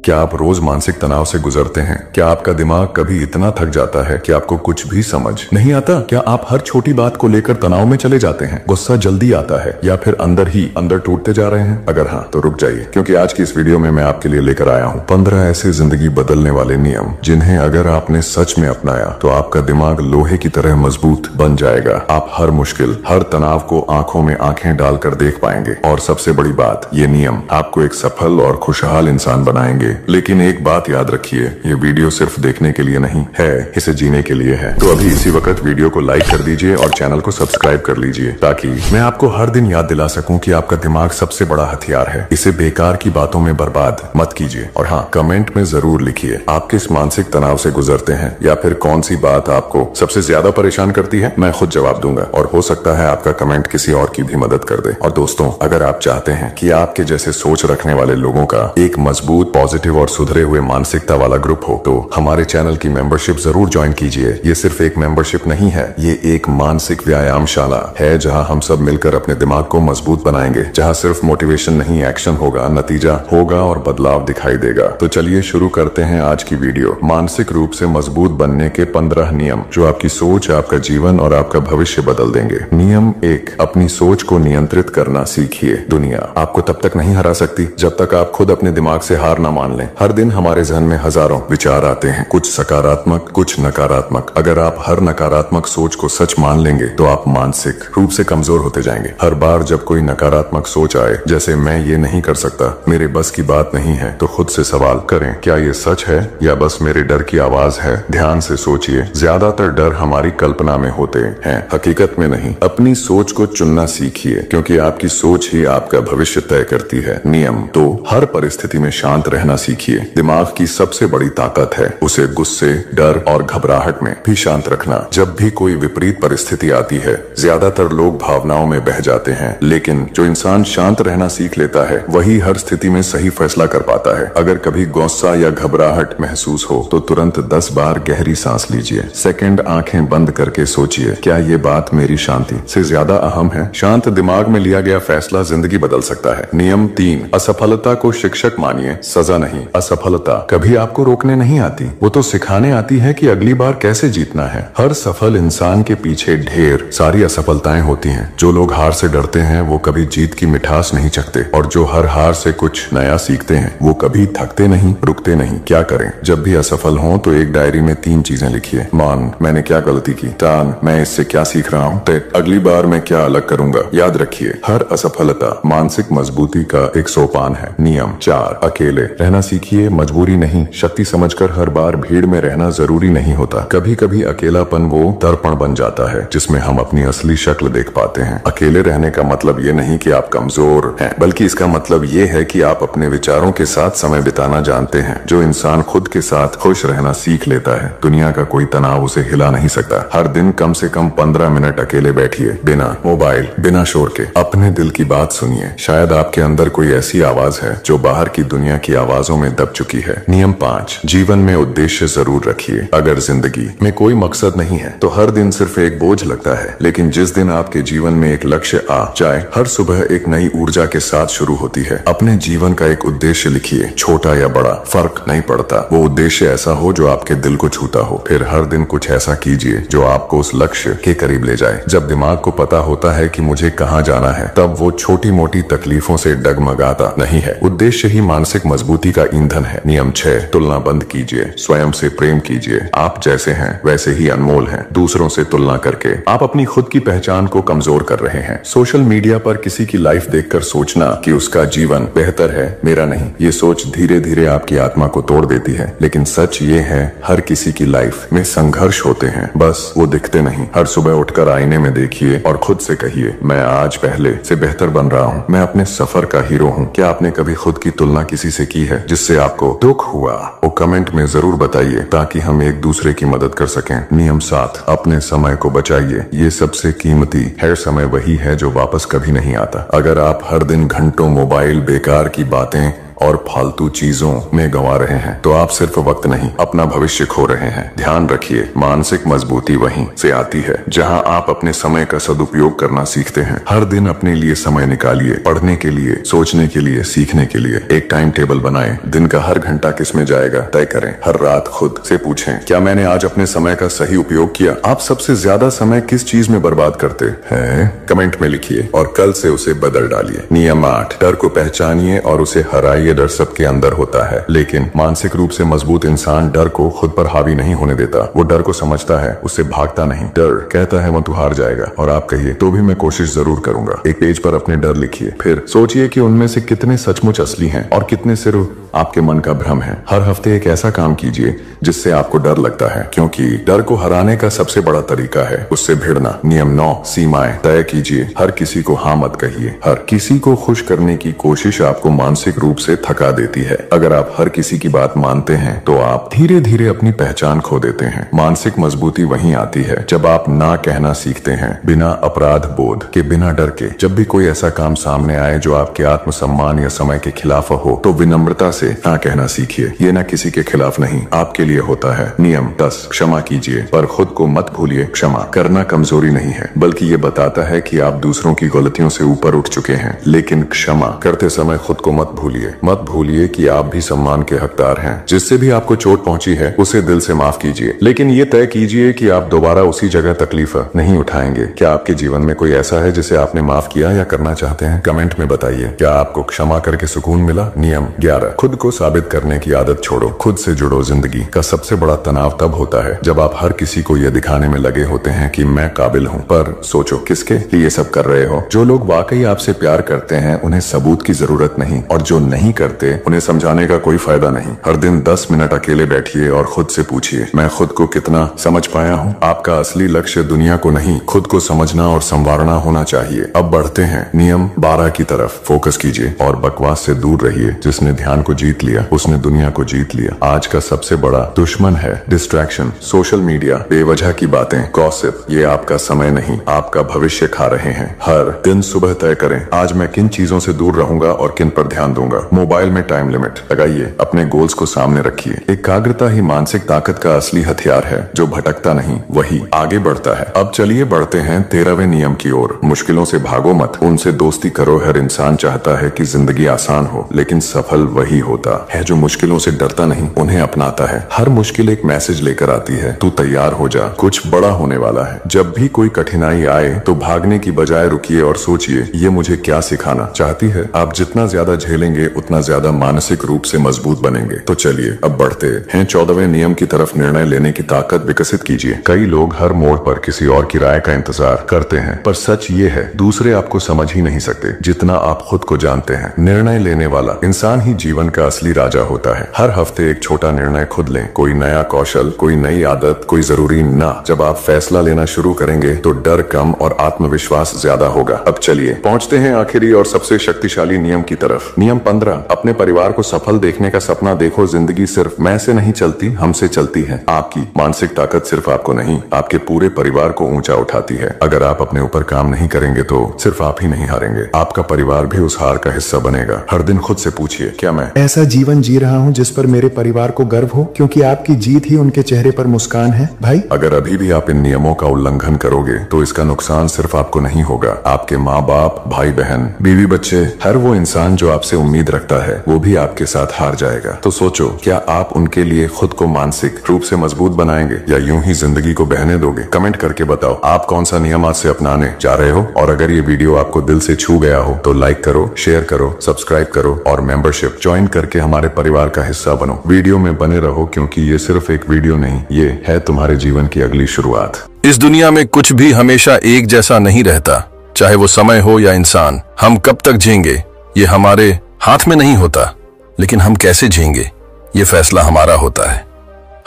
क्या आप रोज मानसिक तनाव से गुजरते हैं? क्या आपका दिमाग कभी इतना थक जाता है कि आपको कुछ भी समझ नहीं आता? क्या आप हर छोटी बात को लेकर तनाव में चले जाते हैं? गुस्सा जल्दी आता है या फिर अंदर ही अंदर टूटते जा रहे हैं? अगर हाँ तो रुक जाइए, क्योंकि आज की इस वीडियो में मैं आपके लिए लेकर आया हूँ 15 ऐसे जिंदगी बदलने वाले नियम, जिन्हें अगर आपने सच में अपनाया तो आपका दिमाग लोहे की तरह मजबूत बन जाएगा। आप हर मुश्किल, हर तनाव को आंखों में आंखें डालकर देख पाएंगे। और सबसे बड़ी बात, ये नियम आपको एक सफल और खुशहाल इंसान बनाएंगे। लेकिन एक बात याद रखिए, ये वीडियो सिर्फ देखने के लिए नहीं है, इसे जीने के लिए है। तो अभी इसी वक्त वीडियो को लाइक कर दीजिए और चैनल को सब्सक्राइब कर लीजिए, ताकि मैं आपको हर दिन याद दिला सकूं कि आपका दिमाग सबसे बड़ा हथियार है। इसे बेकार की बातों में बर्बाद मत कीजिए। और हाँ, कमेंट में जरूर लिखिए आप किस मानसिक तनाव से गुजरते हैं, या फिर कौन सी बात आपको सबसे ज्यादा परेशान करती है। मैं खुद जवाब दूंगा और हो सकता है आपका कमेंट किसी और की भी मदद कर दे। और दोस्तों, अगर आप चाहते हैं कि आपके जैसे सोच रखने वाले लोगों का एक मजबूत, पॉजिटिव और सुधरे हुए मानसिकता वाला ग्रुप हो, तो हमारे चैनल की मेंबरशिप जरूर ज्वाइन कीजिए। ये सिर्फ एक मेंबरशिप नहीं है, ये एक मानसिक व्यायामशाला है, जहां हम सब मिलकर अपने दिमाग को मजबूत बनाएंगे, जहां सिर्फ मोटिवेशन नहीं, एक्शन होगा, नतीजा होगा और बदलाव दिखाई देगा। तो चलिए शुरू करते हैं आज की वीडियो। मानसिक रूप से मजबूत बनने के 15 नियम, जो आपकी सोच, आपका जीवन और आपका भविष्य बदल देंगे। नियम 1, अपनी सोच को नियंत्रित करना सीखिए। दुनिया आपको तब तक नहीं हरा सकती जब तक आप खुद अपने दिमाग से हार ना मान लें। हर दिन हमारे जहन में हजारों विचार आते हैं, कुछ सकारात्मक, कुछ नकारात्मक। अगर आप हर नकारात्मक सोच को सच मान लेंगे तो आप मानसिक रूप से कमजोर होते जाएंगे। हर बार जब कोई नकारात्मक सोच आए, जैसे मैं ये नहीं कर सकता, मेरे बस की बात नहीं है, तो खुद से सवाल करें, क्या ये सच है या बस मेरे डर की आवाज है? ध्यान से सोचिए, ज्यादातर डर हमारी कल्पना में होते हैं, हकीकत में नहीं। अपनी सोच को चुनना सीखिए, क्योंकि आपकी सोच ही आपका भविष्य तय करती है। नियम 2, हर परिस्थिति में शांत रहना सीखिए। दिमाग की सबसे बड़ी ताकत है उसे गुस्से, डर और घबराहट में भी शांत रखना। जब भी कोई विपरीत परिस्थिति आती है, ज्यादातर लोग भावनाओं में बह जाते हैं, लेकिन जो इंसान शांत रहना सीख लेता है, वही हर स्थिति में सही फैसला कर पाता है। अगर कभी गुस्सा या घबराहट महसूस हो तो तुरंत 10 बार गहरी सांस लीजिए। सेकंड आंखें बंद करके सोचिए, क्या ये बात मेरी शांति से ज्यादा अहम है? शांत दिमाग में लिया गया फैसला जिंदगी बदल सकता है। नियम 3, असफलता को शिक्षक मानिए, सजा नहीं। असफलता कभी आपको रोकने नहीं आती, वो तो सिखाने आती है कि अगली बार कैसे जीतना है। हर सफल इंसान के पीछे ढेर सारी असफलताएं होती हैं। जो लोग हार से डरते हैं वो कभी जीत की मिठास नहीं चखते, और जो हर हार से कुछ नया सीखते हैं वो कभी थकते नहीं, रुकते नहीं। क्या करें? जब भी असफल हो तो एक डायरी में 3 चीजें लिखिए। मान, मैंने क्या गलती की। टान, मैं इससे क्या सीख रहा हूँ। अगली बार मैं क्या अलग करूंगा। याद रखिए, हर असफलता मानसिक मजबूती का एक सोपान है। नियम 4, अकेले रहना सीखिए, मजबूरी नहीं, शक्ति समझकर। हर बार भीड़ में रहना जरूरी नहीं होता। कभी कभी अकेलापन वो दर्पण बन जाता है जिसमें हम अपनी असली शक्ल देख पाते हैं। अकेले रहने का मतलब ये नहीं कि आप कमजोर हैं, बल्कि इसका मतलब ये है कि आप अपने विचारों के साथ समय बिताना जानते हैं। जो इंसान खुद के साथ खुश रहना सीख लेता है, दुनिया का कोई तनाव उसे हिला नहीं सकता। हर दिन कम से कम 15 मिनट अकेले बैठिए, बिना मोबाइल, बिना शोर के। अपने दिल की बात सुनिए। शायद आपके अंदर कोई ऐसी आवाज है जो बाहर की दुनिया की आवाजों में दब चुकी है। नियम 5, जीवन में उद्देश्य जरूर रखिए। अगर जिंदगी में कोई मकसद नहीं है तो हर दिन सिर्फ एक बोझ लगता है, लेकिन जिस दिन आपके जीवन में एक लक्ष्य आ जाए, हर सुबह एक नई ऊर्जा के साथ शुरू होती है। अपने जीवन का एक उद्देश्य लिखिए, छोटा या बड़ा फर्क नहीं पड़ता। वो उद्देश्य ऐसा हो जो आपके दिल को छूता हो। फिर हर दिन कुछ ऐसा कीजिए जो आपको उस लक्ष्य के करीब ले जाए। जब दिमाग को पता होता है कि मुझे कहाँ जाना है, तब वो छोटी मोटी तकलीफों से डगमगाता नहीं है। उद्देश्य ही मानसिक मजबूती का ईंधन है। नियम 6, तुलना बंद कीजिए, स्वयं से प्रेम कीजिए। आप जैसे हैं वैसे ही अनमोल हैं। दूसरों से तुलना करके आप अपनी खुद की पहचान को कमजोर कर रहे हैं। सोशल मीडिया पर किसी की लाइफ देखकर सोचना कि उसका जीवन बेहतर है, मेरा नहीं, ये सोच धीरे धीरे आपकी आत्मा को तोड़ देती है। लेकिन सच ये है, हर किसी की लाइफ में संघर्ष होते हैं, बस वो दिखते नहीं। हर सुबह उठकर आईने में देखिए और खुद से कहिए, मैं आज पहले से बेहतर बन रहा हूँ, मैं अपने सफर का हीरो हूँ। क्या आपने कभी खुद की तुलना किसी से की है जिससे आपको दुख हुआ? वो कमेंट में जरूर बताइए, ताकि हम एक दूसरे की मदद कर सकें। नियम 7, अपने समय को बचाइए। ये सबसे कीमती है समय वही है जो वापस कभी नहीं आता। अगर आप हर दिन घंटों मोबाइल, बेकार की बातें और फालतू चीजों में गंवा रहे हैं तो आप सिर्फ वक्त नहीं अपना भविष्य खो रहे हैं। ध्यान रखिए, मानसिक मजबूती वहीं से आती है जहां आप अपने समय का सदुपयोग करना सीखते हैं। हर दिन अपने लिए समय निकालिए, पढ़ने के लिए, सोचने के लिए, सीखने के लिए। एक टाइम टेबल बनाएं, दिन का हर घंटा किसमें जाएगा तय करें। हर रात खुद से पूछें, क्या मैंने आज अपने समय का सही उपयोग किया? आप सबसे ज्यादा समय किस चीज में बर्बाद करते हैं? कमेंट में लिखिए और कल से उसे बदल डालिए। नियम 8, डर को पहचानिए और उसे हराइए। डर सबके अंदर होता है, लेकिन मानसिक रूप से मजबूत इंसान डर को खुद पर हावी नहीं होने देता। वो डर को समझता है, उससे भागता नहीं। डर कहता है वो तू हार जाएगा और आप कहिए तो भी मैं कोशिश जरूर करूंगा। एक पेज पर अपने डर लिखिए, फिर सोचिए कि उनमें से कितने सचमुच असली हैं और कितने सिर्फ आपके मन का भ्रम है। हर हफ्ते एक ऐसा काम कीजिए जिससे आपको डर लगता है, क्योंकि डर को हराने का सबसे बड़ा तरीका है उससे भिड़ना। नियम 9, सीमाएं तय कीजिए। हर किसी को हाँ मत कहिए। हर किसी को खुश करने की कोशिश आपको मानसिक रूप से थका देती है। अगर आप हर किसी की बात मानते हैं तो आप धीरे धीरे अपनी पहचान खो देते हैं। मानसिक मजबूती वहीं आती है जब आप ना कहना सीखते हैं, बिना अपराध बोध के, बिना डर के। जब भी कोई ऐसा काम सामने आए जो आपके आत्मसम्मान या समय के खिलाफ हो तो विनम्रता से ना कहना सीखिए। ये ना किसी के खिलाफ नहीं, आपके लिए होता है। नियम 10, क्षमा कीजिए पर खुद को मत भूलिए। क्षमा करना कमजोरी नहीं है, बल्कि ये बताता है कि आप दूसरों की गलतियों से ऊपर उठ चुके हैं। लेकिन क्षमा करते समय खुद को मत भूलिए। मत भूलिए कि आप भी सम्मान के हकदार हैं। जिससे भी आपको चोट पहुंची है उसे दिल से माफ कीजिए, लेकिन ये तय कीजिए कि आप दोबारा उसी जगह तकलीफ नहीं उठाएंगे। क्या आपके जीवन में कोई ऐसा है जिसे आपने माफ किया या करना चाहते हैं? कमेंट में बताइए। क्या आपको क्षमा करके सुकून मिला? नियम 11, खुद को साबित करने की आदत छोड़ो। खुद से जुड़ो। जिंदगी का सबसे बड़ा तनाव तब होता है जब आप हर किसी को यह दिखाने में लगे होते हैं कि मैं काबिल हूँ। पर सोचो, किसके लिए सब कर रहे हो? जो लोग वाकई आपसे प्यार करते हैं उन्हें सबूत की जरूरत नहीं, और जो नहीं करते उन्हें समझाने का कोई फायदा नहीं। हर दिन 10 मिनट अकेले बैठिए और खुद से पूछिए, मैं खुद को कितना समझ पाया हूँ? आपका असली लक्ष्य दुनिया को नहीं, खुद को समझना और संवारना होना चाहिए। अब बढ़ते हैं नियम 12 की तरफ। फोकस कीजिए और बकवास से दूर रहिए। जिसने ध्यान को जीत लिया उसने दुनिया को जीत लिया। आज का सबसे बड़ा दुश्मन है डिस्ट्रैक्शन, सोशल मीडिया, बेवजह की बातें, गॉसिप। ये आपका समय नहीं, आपका भविष्य खा रहे हैं। हर दिन सुबह तय करें, आज मैं किन चीजों से दूर रहूंगा और किन पर ध्यान दूंगा। मोबाइल में टाइम लिमिट लगाइए। अपने गोल्स को सामने रखिए। एकाग्रता ही मानसिक ताकत का असली हथियार है। जो भटकता नहीं वही आगे बढ़ता है। अब चलिए बढ़ते हैं 13वें नियम की ओर। मुश्किलों से भागो मत, उनसे दोस्ती करो। हर इंसान चाहता है कि जिंदगी आसान हो, लेकिन सफल वही होता है जो मुश्किलों से डरता नहीं, उन्हें अपनाता है। हर मुश्किल एक मैसेज लेकर आती है, तू तैयार हो जा, कुछ बड़ा होने वाला है। जब भी कोई कठिनाई आए तो भागने की बजाय रुकिए और सोचिए, ये मुझे क्या सिखाना चाहती है। आप जितना ज्यादा झेलेंगे उतना ज्यादा मानसिक रूप से मजबूत बनेंगे। तो चलिए अब बढ़ते हैं 14वें नियम की तरफ। निर्णय लेने की ताकत विकसित कीजिए। कई लोग हर मोड़ पर किसी और की राय का इंतजार करते हैं, पर सच ये है दूसरे आपको समझ ही नहीं सकते जितना आप खुद को जानते हैं। निर्णय लेने वाला इंसान ही जीवन का असली राजा होता है। हर हफ्ते एक छोटा निर्णय खुद लें। कोई नया कौशल, कोई नई आदत, कोई जरूरी ना। जब आप फैसला लेना शुरू करेंगे तो डर कम और आत्मविश्वास ज्यादा होगा। अब चलिए पहुंचते हैं आखिरी और सबसे शक्तिशाली नियम की तरफ। नियम 15, अपने परिवार को सफल देखने का सपना देखो। जिंदगी सिर्फ मैं से नहीं चलती, हमसे चलती है। आपकी मानसिक ताकत सिर्फ आपको नहीं, आपके पूरे परिवार को ऊंचा उठाती है। अगर आप अपने ऊपर काम नहीं करेंगे तो सिर्फ आप ही नहीं हारेंगे, आपका परिवार भी उस हार का हिस्सा बनेगा। हर दिन खुद से पूछिए, क्या मैं ऐसा जीवन जी रहा हूँ जिस पर मेरे परिवार को गर्व हो, क्योंकि आपकी जीत ही उनके चेहरे पर मुस्कान है। भाई, अगर अभी भी आप इन नियमों का उल्लंघन करोगे तो इसका नुकसान सिर्फ आपको नहीं होगा, आपके माँ बाप, भाई बहन, बीवी बच्चे, हर वो इंसान जो आपसे उम्मीद रखता है वो भी आपके साथ हार जाएगा। तो सोचो, क्या आप उनके लिए खुद को मानसिक रूप से मजबूत बनाएंगे या यूं ही जिंदगी को बहने दोगे? कमेंट करके बताओ आप कौन सा नियम आज से अपनाने जा रहे हो। और अगर ये वीडियो आपको दिल से छू गया हो तो लाइक करो, शेयर करो, सब्सक्राइब करो और मेंबरशिप ज्वाइन करके हमारे परिवार का हिस्सा बनो। वीडियो में बने रहो, क्योंकि ये सिर्फ एक वीडियो नहीं, ये है तुम्हारे जीवन की अगली शुरुआत। इस दुनिया में कुछ भी हमेशा एक जैसा नहीं रहता, चाहे वो समय हो या इंसान। हम कब तक जिएंगे ये हमारे हाथ में नहीं होता, लेकिन हम कैसे जिएंगे ये फैसला हमारा होता है।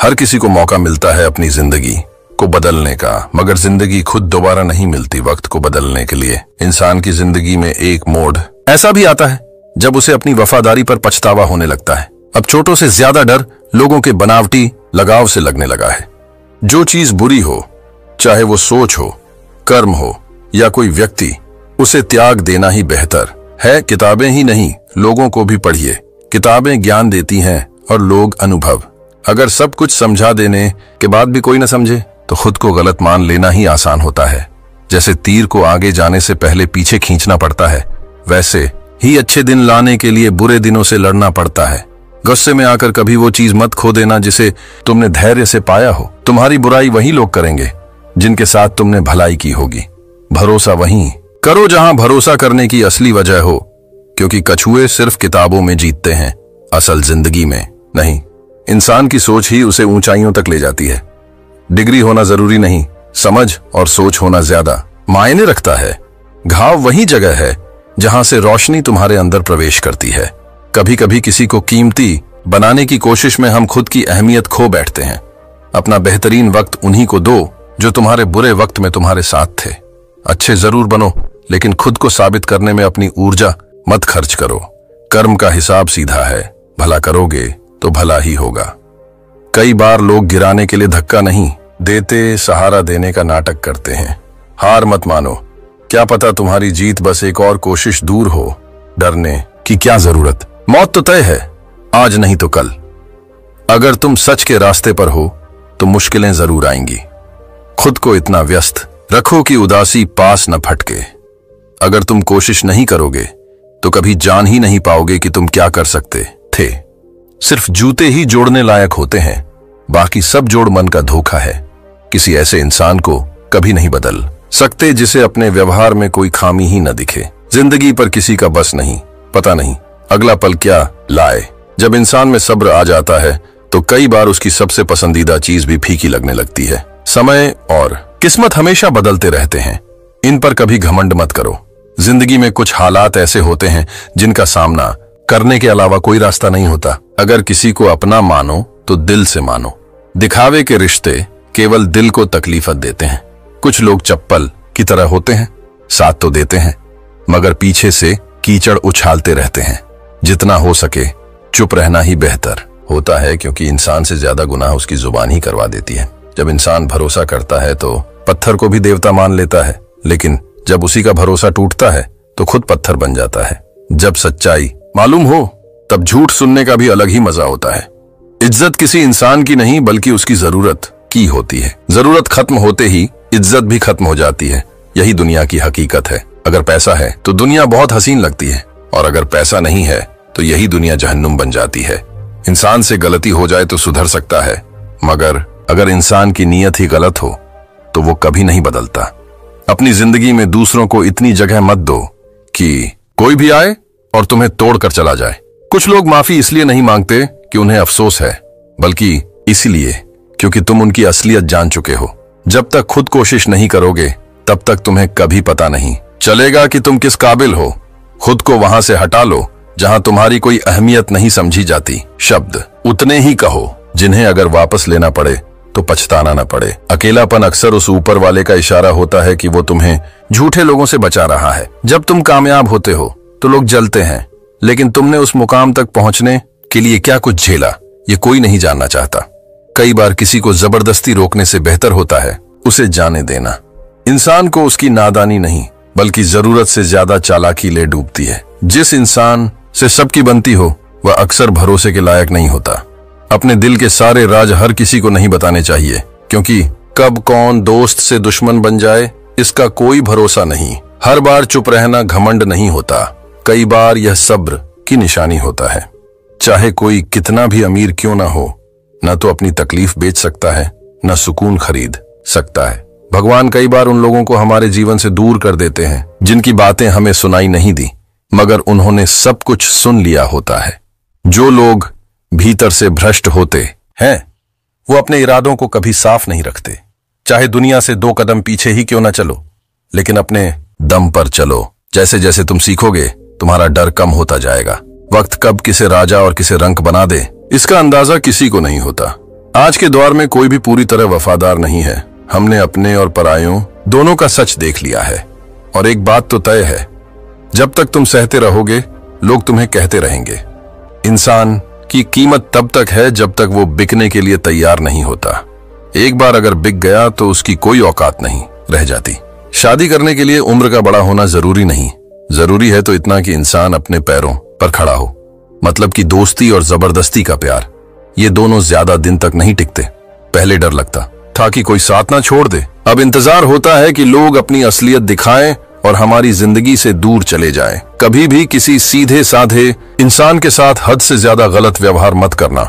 हर किसी को मौका मिलता है अपनी जिंदगी को बदलने का, मगर जिंदगी खुद दोबारा नहीं मिलती वक्त को बदलने के लिए। इंसान की जिंदगी में एक मोड़ ऐसा भी आता है जब उसे अपनी वफादारी पर पछतावा होने लगता है। अब चोटों से ज्यादा डर लोगों के बनावटी लगाव से लगने लगा है। जो चीज बुरी हो, चाहे वो सोच हो, कर्म हो या कोई व्यक्ति, उसे त्याग देना ही बेहतर है। किताबें ही नहीं, लोगों को भी पढ़िए, किताबें ज्ञान देती हैं और लोग अनुभव। अगर सब कुछ समझा देने के बाद भी कोई न समझे तो खुद को गलत मान लेना ही आसान होता है। जैसे तीर को आगे जाने से पहले पीछे खींचना पड़ता है, वैसे ही अच्छे दिन लाने के लिए बुरे दिनों से लड़ना पड़ता है। गुस्से में आकर कभी वो चीज मत खो देना जिसे तुमने धैर्य से पाया हो। तुम्हारी बुराई वही लोग करेंगे जिनके साथ तुमने भलाई की होगी। भरोसा वहीं करो जहां भरोसा करने की असली वजह हो, क्योंकि कछुए सिर्फ किताबों में जीतते हैं, असल जिंदगी में नहीं। इंसान की सोच ही उसे ऊंचाइयों तक ले जाती है। डिग्री होना जरूरी नहीं, समझ और सोच होना ज्यादा मायने रखता है। घाव वही जगह है जहां से रोशनी तुम्हारे अंदर प्रवेश करती है। कभी कभी किसी को कीमती बनाने की कोशिश में हम खुद की अहमियत खो बैठते हैं। अपना बेहतरीन वक्त उन्हीं को दो जो तुम्हारे बुरे वक्त में तुम्हारे साथ थे। अच्छे जरूर बनो, लेकिन खुद को साबित करने में अपनी ऊर्जा मत खर्च करो। कर्म का हिसाब सीधा है, भला करोगे तो भला ही होगा। कई बार लोग गिराने के लिए धक्का नहीं देते, सहारा देने का नाटक करते हैं। हार मत मानो, क्या पता तुम्हारी जीत बस एक और कोशिश दूर हो। डरने की क्या जरूरत, मौत तो तय है, आज नहीं तो कल। अगर तुम सच के रास्ते पर हो तो मुश्किलें जरूर आएंगी। खुद को इतना व्यस्त रखो कि उदासी पास न फटके। अगर तुम कोशिश नहीं करोगे तो कभी जान ही नहीं पाओगे कि तुम क्या कर सकते थे। सिर्फ जूते ही जोड़ने लायक होते हैं, बाकी सब जोड़ मन का धोखा है। किसी ऐसे इंसान को कभी नहीं बदल सकते जिसे अपने व्यवहार में कोई खामी ही न दिखे। जिंदगी पर किसी का बस नहीं, पता नहीं अगला पल क्या लाए। जब इंसान में सब्र आ जाता है तो कई बार उसकी सबसे पसंदीदा चीज भी फीकी लगने लगती है। समय और किस्मत हमेशा बदलते रहते हैं, इन पर कभी घमंड मत करो। जिंदगी में कुछ हालात ऐसे होते हैं जिनका सामना करने के अलावा कोई रास्ता नहीं होता। अगर किसी को अपना मानो तो दिल से मानो। दिखावे के रिश्ते केवल दिल को तकलीफत देते हैं। कुछ लोग चप्पल की तरह होते हैं, साथ तो देते हैं मगर पीछे से कीचड़ उछालते रहते हैं। जितना हो सके चुप रहना ही बेहतर होता है, क्योंकि इंसान से ज्यादा गुनाह उसकी जुबान ही करवा देती है। जब इंसान भरोसा करता है तो पत्थर को भी देवता मान लेता है, लेकिन जब उसी का भरोसा टूटता है तो खुद पत्थर बन जाता है। जब सच्चाई मालूम हो तब झूठ सुनने का भी अलग ही मजा होता है। इज्जत किसी इंसान की नहीं बल्कि उसकी जरूरत की होती है। जरूरत खत्म होते ही इज्जत भी खत्म हो जाती है। यही दुनिया की हकीकत है। अगर पैसा है तो दुनिया बहुत हसीन लगती है, और अगर पैसा नहीं है तो यही दुनिया जहन्नुम बन जाती है। इंसान से गलती हो जाए तो सुधर सकता है, मगर अगर इंसान की नीयत ही गलत हो तो वो कभी नहीं बदलता। अपनी जिंदगी में दूसरों को इतनी जगह मत दो कि कोई भी आए और तुम्हें तोड़कर चला जाए। कुछ लोग माफी इसलिए नहीं मांगते कि उन्हें अफसोस है, बल्कि इसलिए क्योंकि तुम उनकी असलियत जान चुके हो। जब तक खुद कोशिश नहीं करोगे तब तक तुम्हें कभी पता नहीं चलेगा कि तुम किस काबिल हो। खुद को वहां से हटा लो जहां तुम्हारी कोई अहमियत नहीं समझी जाती। शब्द उतने ही कहो जिन्हें अगर वापस लेना पड़े तो पछताना न पड़े। अकेलापन अक्सर उस ऊपर वाले का इशारा होता है कि वो तुम्हें झूठे लोगों से बचा रहा है। जब तुम कामयाब होते हो तो लोग जलते हैं, लेकिन तुमने उस मुकाम तक पहुंचने के लिए क्या कुछ झेला ये कोई नहीं जानना चाहता। कई बार किसी को जबरदस्ती रोकने से बेहतर होता है उसे जाने देना। इंसान को उसकी नादानी नहीं बल्कि जरूरत से ज्यादा चालाकी ले डूबती है। जिस इंसान से सबकी बनती हो वह अक्सर भरोसे के लायक नहीं होता। अपने दिल के सारे राज हर किसी को नहीं बताने चाहिए, क्योंकि कब कौन दोस्त से दुश्मन बन जाए इसका कोई भरोसा नहीं। हर बार चुप रहना घमंड नहीं होता, कई बार यह सब्र की निशानी होता है। चाहे कोई कितना भी अमीर क्यों ना हो, न तो अपनी तकलीफ बेच सकता है न सुकून खरीद सकता है। भगवान कई बार उन लोगों को हमारे जीवन से दूर कर देते हैं जिनकी बातें हमें सुनाई नहीं दी, मगर उन्होंने सब कुछ सुन लिया होता है। जो लोग भीतर से भ्रष्ट होते हैं वो अपने इरादों को कभी साफ नहीं रखते। चाहे दुनिया से 2 कदम पीछे ही क्यों ना चलो, लेकिन अपने दम पर चलो। जैसे जैसे तुम सीखोगे तुम्हारा डर कम होता जाएगा। वक्त कब किसे राजा और किसे रंक बना दे इसका अंदाजा किसी को नहीं होता। आज के दौर में कोई भी पूरी तरह वफादार नहीं है। हमने अपने और परायों दोनों का सच देख लिया है, और एक बात तो तय है, जब तक तुम सहते रहोगे लोग तुम्हें कहते रहेंगे। इंसान की कीमत तब तक है जब तक वो बिकने के लिए तैयार नहीं होता। एक बार अगर बिक गया तो उसकी कोई औकात नहीं रह जाती। शादी करने के लिए उम्र का बड़ा होना जरूरी नहीं, जरूरी है तो इतना कि इंसान अपने पैरों पर खड़ा हो। मतलब कि दोस्ती और जबरदस्ती का प्यार, ये दोनों ज्यादा दिन तक नहीं टिकते। पहले डर लगता था कि कोई साथ ना छोड़ दे, अब इंतजार होता है कि लोग अपनी असलियत दिखाएं और हमारी जिंदगी से दूर चले जाएं। कभी भी किसी सीधे साधे इंसान के साथ हद से ज्यादा गलत व्यवहार मत करना,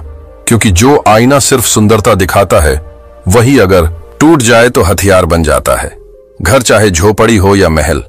क्योंकि जो आईना सिर्फ सुंदरता दिखाता है वही अगर टूट जाए तो हथियार बन जाता है। घर चाहे झोपड़ी हो या महल,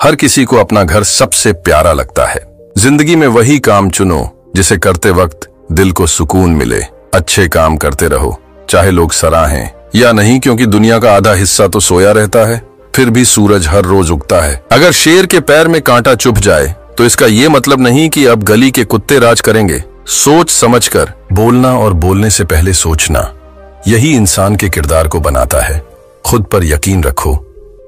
हर किसी को अपना घर सबसे प्यारा लगता है। जिंदगी में वही काम चुनो जिसे करते वक्त दिल को सुकून मिले। अच्छे काम करते रहो, चाहे लोग सराहें या नहीं, क्योंकि दुनिया का आधा हिस्सा तो सोया रहता है, फिर भी सूरज हर रोज उगता है। अगर शेर के पैर में कांटा चुभ जाए तो इसका ये मतलब नहीं कि अब गली के कुत्ते राज करेंगे। सोच समझकर बोलना और बोलने से पहले सोचना, यही इंसान के किरदार को बनाता है। खुद पर यकीन रखो,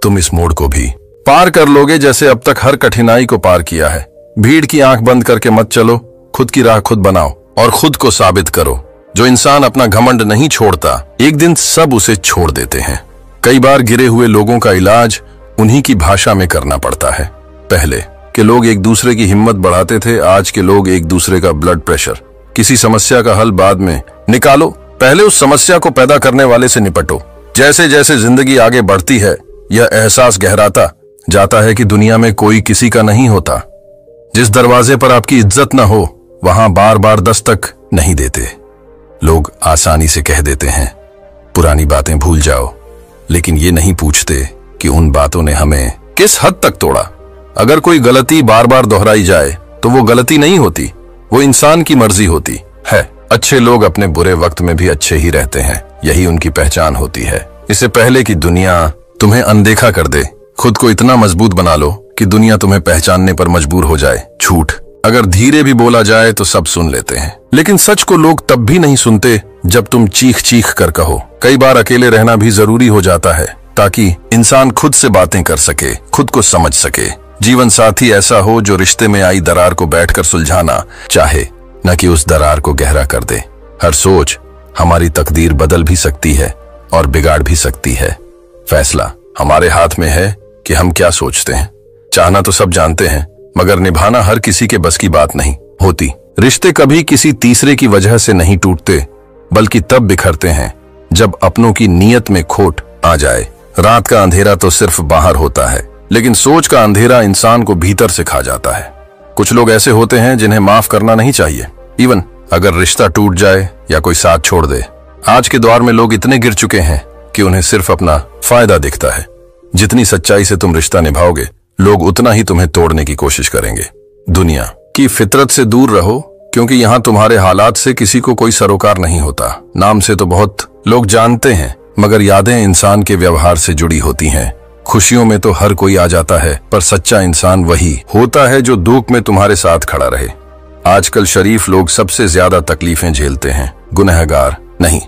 तुम इस मोड़ को भी पार कर लोगे जैसे अब तक हर कठिनाई को पार किया है। भीड़ की आंख बंद करके मत चलो, खुद की राह खुद बनाओ और खुद को साबित करो। जो इंसान अपना घमंड नहीं छोड़ता, एक दिन सब उसे छोड़ देते हैं। कई बार गिरे हुए लोगों का इलाज उन्हीं की भाषा में करना पड़ता है। पहले के लोग एक दूसरे की हिम्मत बढ़ाते थे, आज के लोग एक दूसरे का ब्लड प्रेशर। किसी समस्या का हल बाद में निकालो, पहले उस समस्या को पैदा करने वाले से निपटो। जैसे जैसे जिंदगी आगे बढ़ती है, यह एहसास गहराता जाता है कि दुनिया में कोई किसी का नहीं होता। जिस दरवाजे पर आपकी इज्जत न हो, वहां बार बार दस्तक नहीं देते। लोग आसानी से कह देते हैं पुरानी बातें भूल जाओ, लेकिन ये नहीं पूछते कि उन बातों ने हमें किस हद तक तोड़ा। अगर कोई गलती बार बार दोहराई जाए तो वो गलती नहीं होती, वो इंसान की मर्जी होती है। अच्छे लोग अपने बुरे वक्त में भी अच्छे ही रहते हैं, यही उनकी पहचान होती है। इससे पहले कि दुनिया तुम्हें अनदेखा कर दे, खुद को इतना मजबूत बना लो कि दुनिया तुम्हें पहचानने पर मजबूर हो जाए। झूठ अगर धीरे भी बोला जाए तो सब सुन लेते हैं, लेकिन सच को लोग तब भी नहीं सुनते जब तुम चीख चीख कर कहो। कई बार अकेले रहना भी जरूरी हो जाता है, ताकि इंसान खुद से बातें कर सके, खुद को समझ सके। जीवन साथी ऐसा हो जो रिश्ते में आई दरार को बैठकर सुलझाना चाहे, न कि उस दरार को गहरा कर दे। हर सोच हमारी तकदीर बदल भी सकती है और बिगाड़ भी सकती है। फैसला हमारे हाथ में है कि हम क्या सोचते हैं। चाहना तो सब जानते हैं, मगर निभाना हर किसी के बस की बात नहीं होती। रिश्ते कभी किसी तीसरे की वजह से नहीं टूटते, बल्कि तब बिखरते हैं जब अपनों की नीयत में खोट आ जाए। रात का अंधेरा तो सिर्फ बाहर होता है, लेकिन सोच का अंधेरा इंसान को भीतर से खा जाता है। कुछ लोग ऐसे होते हैं जिन्हें माफ करना नहीं चाहिए, इवन अगर रिश्ता टूट जाए या कोई साथ छोड़ दे। आज के दौर में लोग इतने गिर चुके हैं कि उन्हें सिर्फ अपना फायदा दिखता है। जितनी सच्चाई से तुम रिश्ता निभाओगे, लोग उतना ही तुम्हें तोड़ने की कोशिश करेंगे। दुनिया की फितरत से दूर रहो, क्योंकि यहाँ तुम्हारे हालात से किसी को कोई सरोकार नहीं होता। नाम से तो बहुत लोग जानते हैं, मगर यादें इंसान के व्यवहार से जुड़ी होती हैं। खुशियों में तो हर कोई आ जाता है, पर सच्चा इंसान वही होता है जो दुख में तुम्हारे साथ खड़ा रहे। आजकल शरीफ लोग सबसे ज्यादा तकलीफें झेलते हैं, गुनहगार नहीं।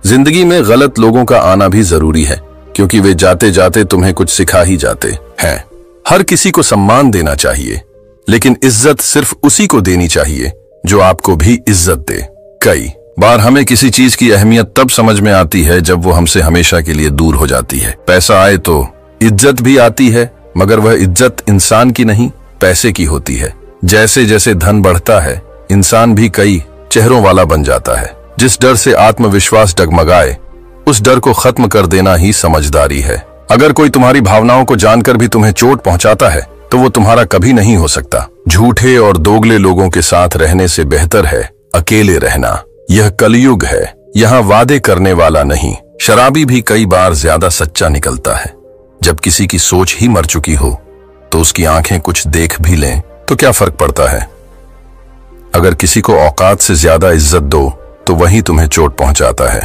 जिंदगी में गलत लोगों का आना भी जरूरी है, क्योंकि वे जाते जाते तुम्हें कुछ सिखा ही जाते हैं। हर किसी को सम्मान देना चाहिए, लेकिन इज्जत सिर्फ उसी को देनी चाहिए जो आपको भी इज्जत दे। कई बार हमें किसी चीज की अहमियत तब समझ में आती है जब वो हमसे हमेशा के लिए दूर हो जाती है। पैसा आए तो इज्जत भी आती है, मगर वह इज्जत इंसान की नहीं, पैसे की होती है। जैसे जैसे धन बढ़ता है, इंसान भी कई चेहरों वाला बन जाता है। जिस डर से आत्मविश्वास डगमगाए, उस डर को खत्म कर देना ही समझदारी है। अगर कोई तुम्हारी भावनाओं को जानकर भी तुम्हें चोट पहुंचाता है, तो वो तुम्हारा कभी नहीं हो सकता। झूठे और दोगले लोगों के साथ रहने से बेहतर है अकेले रहना। यह कलयुग है, यहाँ वादे करने वाला नहीं। शराबी भी कई बार ज्यादा सच्चा निकलता है। जब किसी की सोच ही मर चुकी हो, तो उसकी आंखें कुछ देख भी लें तो क्या फर्क पड़ता है। अगर किसी को औकात से ज्यादा इज्जत दो, तो वही तुम्हें चोट पहुंचाता है।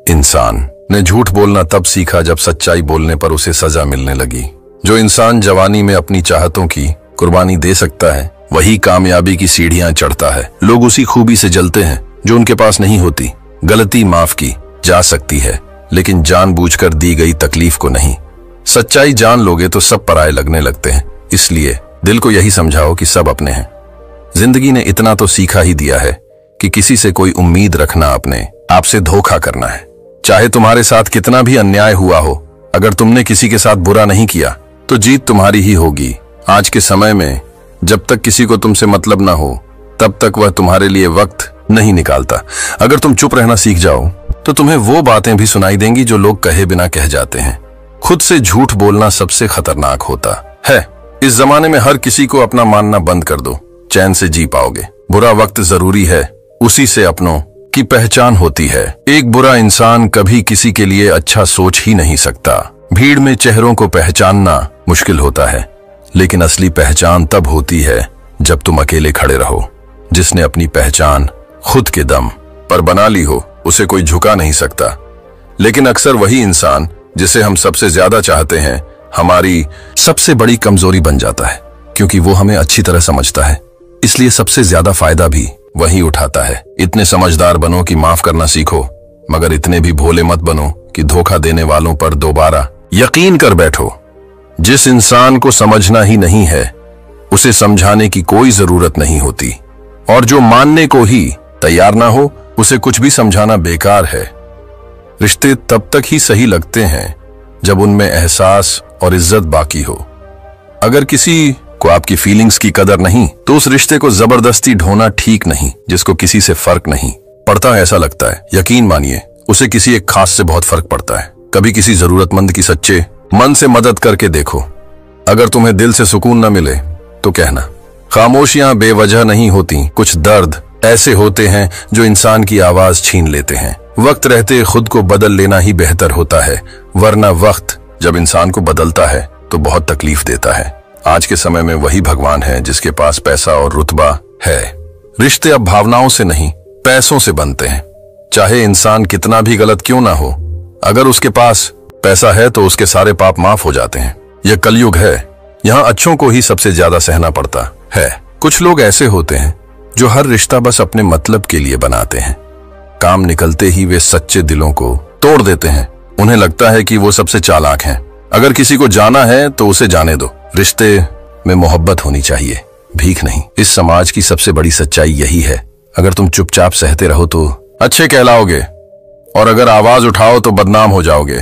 इंसान ने झूठ बोलना तब सीखा जब सच्चाई बोलने पर उसे सजा मिलने लगी। जो इंसान जवानी में अपनी चाहतों की कुर्बानी दे सकता है, वही कामयाबी की सीढ़ियां चढ़ता है। लोग उसी खूबी से जलते हैं जो उनके पास नहीं होती। गलती माफ की जा सकती है, लेकिन जानबूझकर दी गई तकलीफ को नहीं। सच्चाई जान लोगे तो सब पराये लगने लगते हैं। इसलिए दिल को यही समझाओ कि सब अपने हैं। जिंदगी ने इतना तो सीखा ही दिया है कि किसी से कोई उम्मीद रखना अपने आप से धोखा करना है। चाहे तुम्हारे साथ कितना भी अन्याय हुआ हो, अगर तुमने किसी के साथ बुरा नहीं किया तो जीत तुम्हारी ही होगी। आज के समय में जब तक किसी को तुमसे मतलब ना हो, तब तक वह तुम्हारे लिए वक्त नहीं निकालता। अगर तुम चुप रहना सीख जाओ तो तुम्हें वो बातें भी सुनाई देंगी जो लोग कहे बिना कह जाते हैं। खुद से झूठ बोलना सबसे खतरनाक होता है। इस जमाने में हर किसी को अपना मानना बंद कर दो, चैन से जी पाओगे। बुरा वक्त जरूरी है, उसी से अपनों की पहचान होती है। एक बुरा इंसान कभी किसी के लिए अच्छा सोच ही नहीं सकता। भीड़ में चेहरों को पहचानना मुश्किल होता है, लेकिन असली पहचान तब होती है जब तुम अकेले खड़े रहो। जिसने अपनी पहचान खुद के दम पर बना ली हो, उसे कोई झुका नहीं सकता। लेकिन अक्सर वही इंसान जिसे हम सबसे ज्यादा चाहते हैं, हमारी सबसे बड़ी कमजोरी बन जाता है, क्योंकि वो हमें अच्छी तरह समझता है, इसलिए सबसे ज्यादा फायदा भी वही उठाता है। इतने समझदार बनो कि माफ करना सीखो, मगर इतने भी भोले मत बनो कि धोखा देने वालों पर दोबारा यकीन कर बैठो। जिस इंसान को समझना ही नहीं है, उसे समझाने की कोई जरूरत नहीं होती, और जो मानने को ही तैयार ना हो, उसे कुछ भी समझाना बेकार है। रिश्ते तब तक ही सही लगते हैं जब उनमें एहसास और इज्जत बाकी हो। अगर किसी को आपकी फीलिंग्स की कदर नहीं, तो उस रिश्ते को जबरदस्ती ढोना ठीक नहीं। जिसको किसी से फर्क नहीं पड़ता ऐसा लगता है, यकीन मानिए उसे किसी एक खास से बहुत फर्क पड़ता है। कभी किसी जरूरतमंद की सच्चे मन से मदद करके देखो। अगर तुम्हें दिल से सुकून न मिले तो कहना। खामोशियां बेवजह नहीं होती, कुछ दर्द ऐसे होते हैं जो इंसान की आवाज छीन लेते हैं। वक्त रहते खुद को बदल लेना ही बेहतर होता है, वरना वक्त जब इंसान को बदलता है तो बहुत तकलीफ देता है। आज के समय में वही भगवान है जिसके पास पैसा और रुतबा है। रिश्ते अब भावनाओं से नहीं, पैसों से बनते हैं। चाहे इंसान कितना भी गलत क्यों ना हो, अगर उसके पास पैसा है तो उसके सारे पाप माफ हो जाते हैं। यह कलयुग है, यहाँ अच्छों को ही सबसे ज्यादा सहना पड़ता है। कुछ लोग ऐसे होते हैं जो हर रिश्ता बस अपने मतलब के लिए बनाते हैं। काम निकलते ही वे सच्चे दिलों को तोड़ देते हैं। उन्हें लगता है कि वो सबसे चालाक हैं। अगर किसी को जाना है तो उसे जाने दो। रिश्ते में मोहब्बत होनी चाहिए, भीख नहीं। इस समाज की सबसे बड़ी सच्चाई यही है। अगर तुम चुपचाप सहते रहो तो अच्छे कहलाओगे, और अगर आवाज उठाओ तो बदनाम हो जाओगे।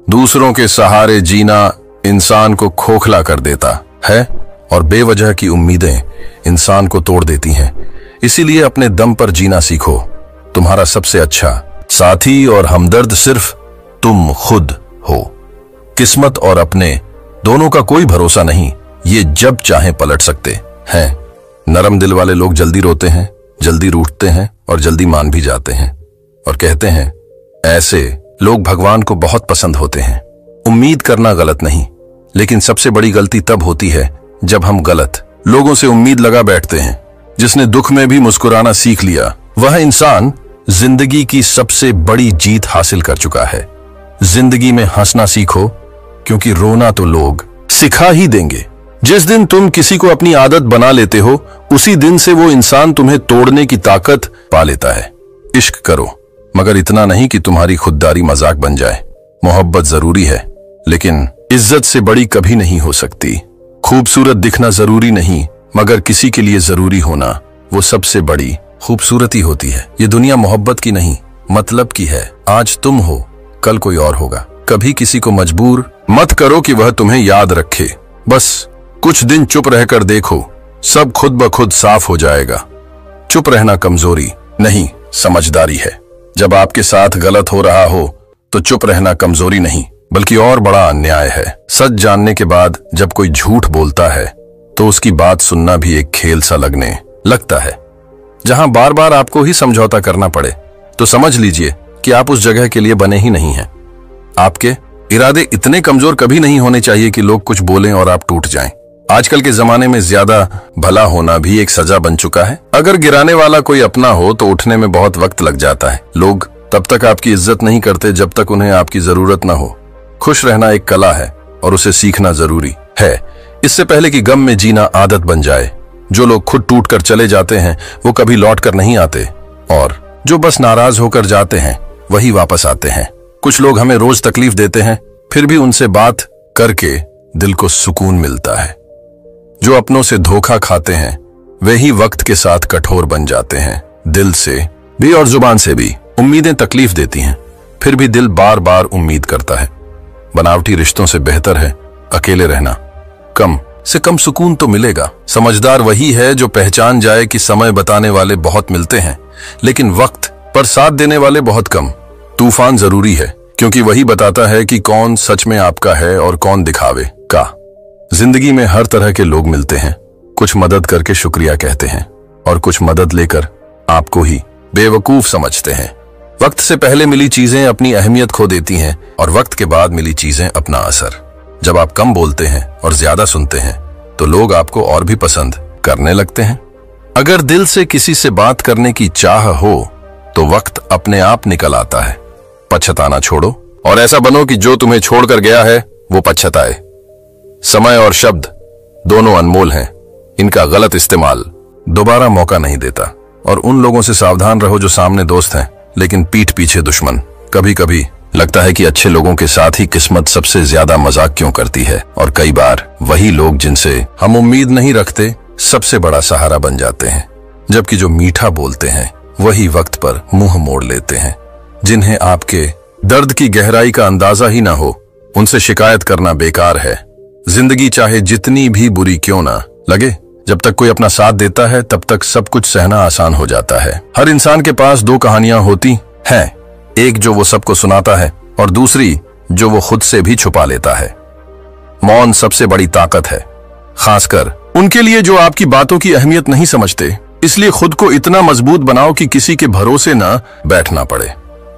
दूसरों के सहारे जीना इंसान को खोखला कर देता है, और बेवजह की उम्मीदें इंसान को तोड़ देती हैं। इसीलिए अपने दम पर जीना सीखो। तुम्हारा सबसे अच्छा साथी और हमदर्द सिर्फ तुम खुद हो। किस्मत और अपने दोनों का कोई भरोसा नहीं, ये जब चाहे पलट सकते हैं। नरम दिल वाले लोग जल्दी रोते हैं, जल्दी रूठते हैं और जल्दी मान भी जाते हैं, और कहते हैं ऐसे लोग भगवान को बहुत पसंद होते हैं। उम्मीद करना गलत नहीं, लेकिन सबसे बड़ी गलती तब होती है जब हम गलत लोगों से उम्मीद लगा बैठते हैं। जिसने दुख में भी मुस्कुराना सीख लिया, वह इंसान जिंदगी की सबसे बड़ी जीत हासिल कर चुका है। जिंदगी में हंसना सीखो, क्योंकि रोना तो लोग सिखा ही देंगे। जिस दिन तुम किसी को अपनी आदत बना लेते हो, उसी दिन से वो इंसान तुम्हें तोड़ने की ताकत पा लेता है। इश्क करो, मगर इतना नहीं कि तुम्हारी खुददारी मजाक बन जाए। मोहब्बत जरूरी है, लेकिन इज्जत से बड़ी कभी नहीं हो सकती। खूबसूरत दिखना जरूरी नहीं, मगर किसी के लिए जरूरी होना वो सबसे बड़ी खूबसूरती होती है। ये दुनिया मोहब्बत की नहीं, मतलब की है। आज तुम हो, कल कोई और होगा। कभी किसी को मजबूर मत करो कि वह तुम्हें याद रखे। बस कुछ दिन चुप रहकर देखो, सब खुद ब खुद साफ हो जाएगा। चुप रहना कमजोरी नहीं, समझदारी है। जब आपके साथ गलत हो रहा हो तो चुप रहना कमजोरी नहीं, बल्कि और बड़ा अन्याय है। सच जानने के बाद जब कोई झूठ बोलता है तो उसकी बात सुनना भी एक खेल सा लगने लगता है। जहां बार बार आपको ही समझौता करना पड़े, तो समझ लीजिए कि आप उस जगह के लिए बने ही नहीं हैं। आपके इरादे इतने कमजोर कभी नहीं होने चाहिए कि लोग कुछ बोलें और आप टूट जाएं। आजकल के जमाने में ज्यादा भला होना भी एक सजा बन चुका है। अगर गिराने वाला कोई अपना हो तो उठने में बहुत वक्त लग जाता है। लोग तब तक आपकी इज्जत नहीं करते जब तक उन्हें आपकी जरूरत न हो। खुश रहना एक कला है और उसे सीखना जरूरी है, इससे पहले कि गम में जीना आदत बन जाए। जो लोग खुद टूट कर चले जाते हैं वो कभी लौट कर नहीं आते, और जो बस नाराज होकर जाते हैं वही वापस आते हैं। कुछ लोग हमें रोज तकलीफ देते हैं, फिर भी उनसे बात करके दिल को सुकून मिलता है। जो अपनों से धोखा खाते हैं वे ही वक्त के साथ कठोर बन जाते हैं। दिल से भी और जुबान से भी उम्मीदें तकलीफ देती हैं, फिर भी दिल बार बार उम्मीद करता है। बनावटी रिश्तों से बेहतर है अकेले रहना। कम से कम सुकून तो मिलेगा। समझदार वही है जो पहचान जाए कि समय बताने वाले बहुत मिलते हैं, लेकिन वक्त पर साथ देने वाले बहुत कम। तूफान जरूरी है, क्योंकि वही बताता है कि कौन सच में आपका है और कौन दिखावे का। जिंदगी में हर तरह के लोग मिलते हैं। कुछ मदद करके शुक्रिया कहते हैं और कुछ मदद लेकर आपको ही बेवकूफ समझते हैं। वक्त से पहले मिली चीजें अपनी अहमियत खो देती हैं और वक्त के बाद मिली चीजें अपना असर। जब आप कम बोलते हैं और ज्यादा सुनते हैं तो लोग आपको और भी पसंद करने लगते हैं। अगर दिल से किसी से बात करने की चाह हो तो वक्त अपने आप निकल आता है। पछताना छोड़ो और ऐसा बनो कि जो तुम्हें छोड़कर गया है वो पछताए। समय और शब्द दोनों अनमोल हैं। इनका गलत इस्तेमाल दोबारा मौका नहीं देता। और उन लोगों से सावधान रहो जो सामने दोस्त हैं लेकिन पीठ पीछे दुश्मन। कभी कभी लगता है कि अच्छे लोगों के साथ ही किस्मत सबसे ज्यादा मजाक क्यों करती है, और कई बार वही लोग जिनसे हम उम्मीद नहीं रखते सबसे बड़ा सहारा बन जाते हैं। जबकि जो मीठा बोलते हैं वही वक्त पर मुंह मोड़ लेते हैं। जिन्हें आपके दर्द की गहराई का अंदाजा ही ना हो उनसे शिकायत करना बेकार है। जिंदगी चाहे जितनी भी बुरी क्यों ना लगे, जब तक कोई अपना साथ देता है तब तक सब कुछ सहना आसान हो जाता है। हर इंसान के पास दो कहानियां होती हैं, एक जो वो सबको सुनाता है और दूसरी जो वो खुद से भी छुपा लेता है। मौन सबसे बड़ी ताकत है, खासकर उनके लिए जो आपकी बातों की अहमियत नहीं समझते। इसलिए खुद को इतना मजबूत बनाओ कि किसी के भरोसे ना बैठना पड़े।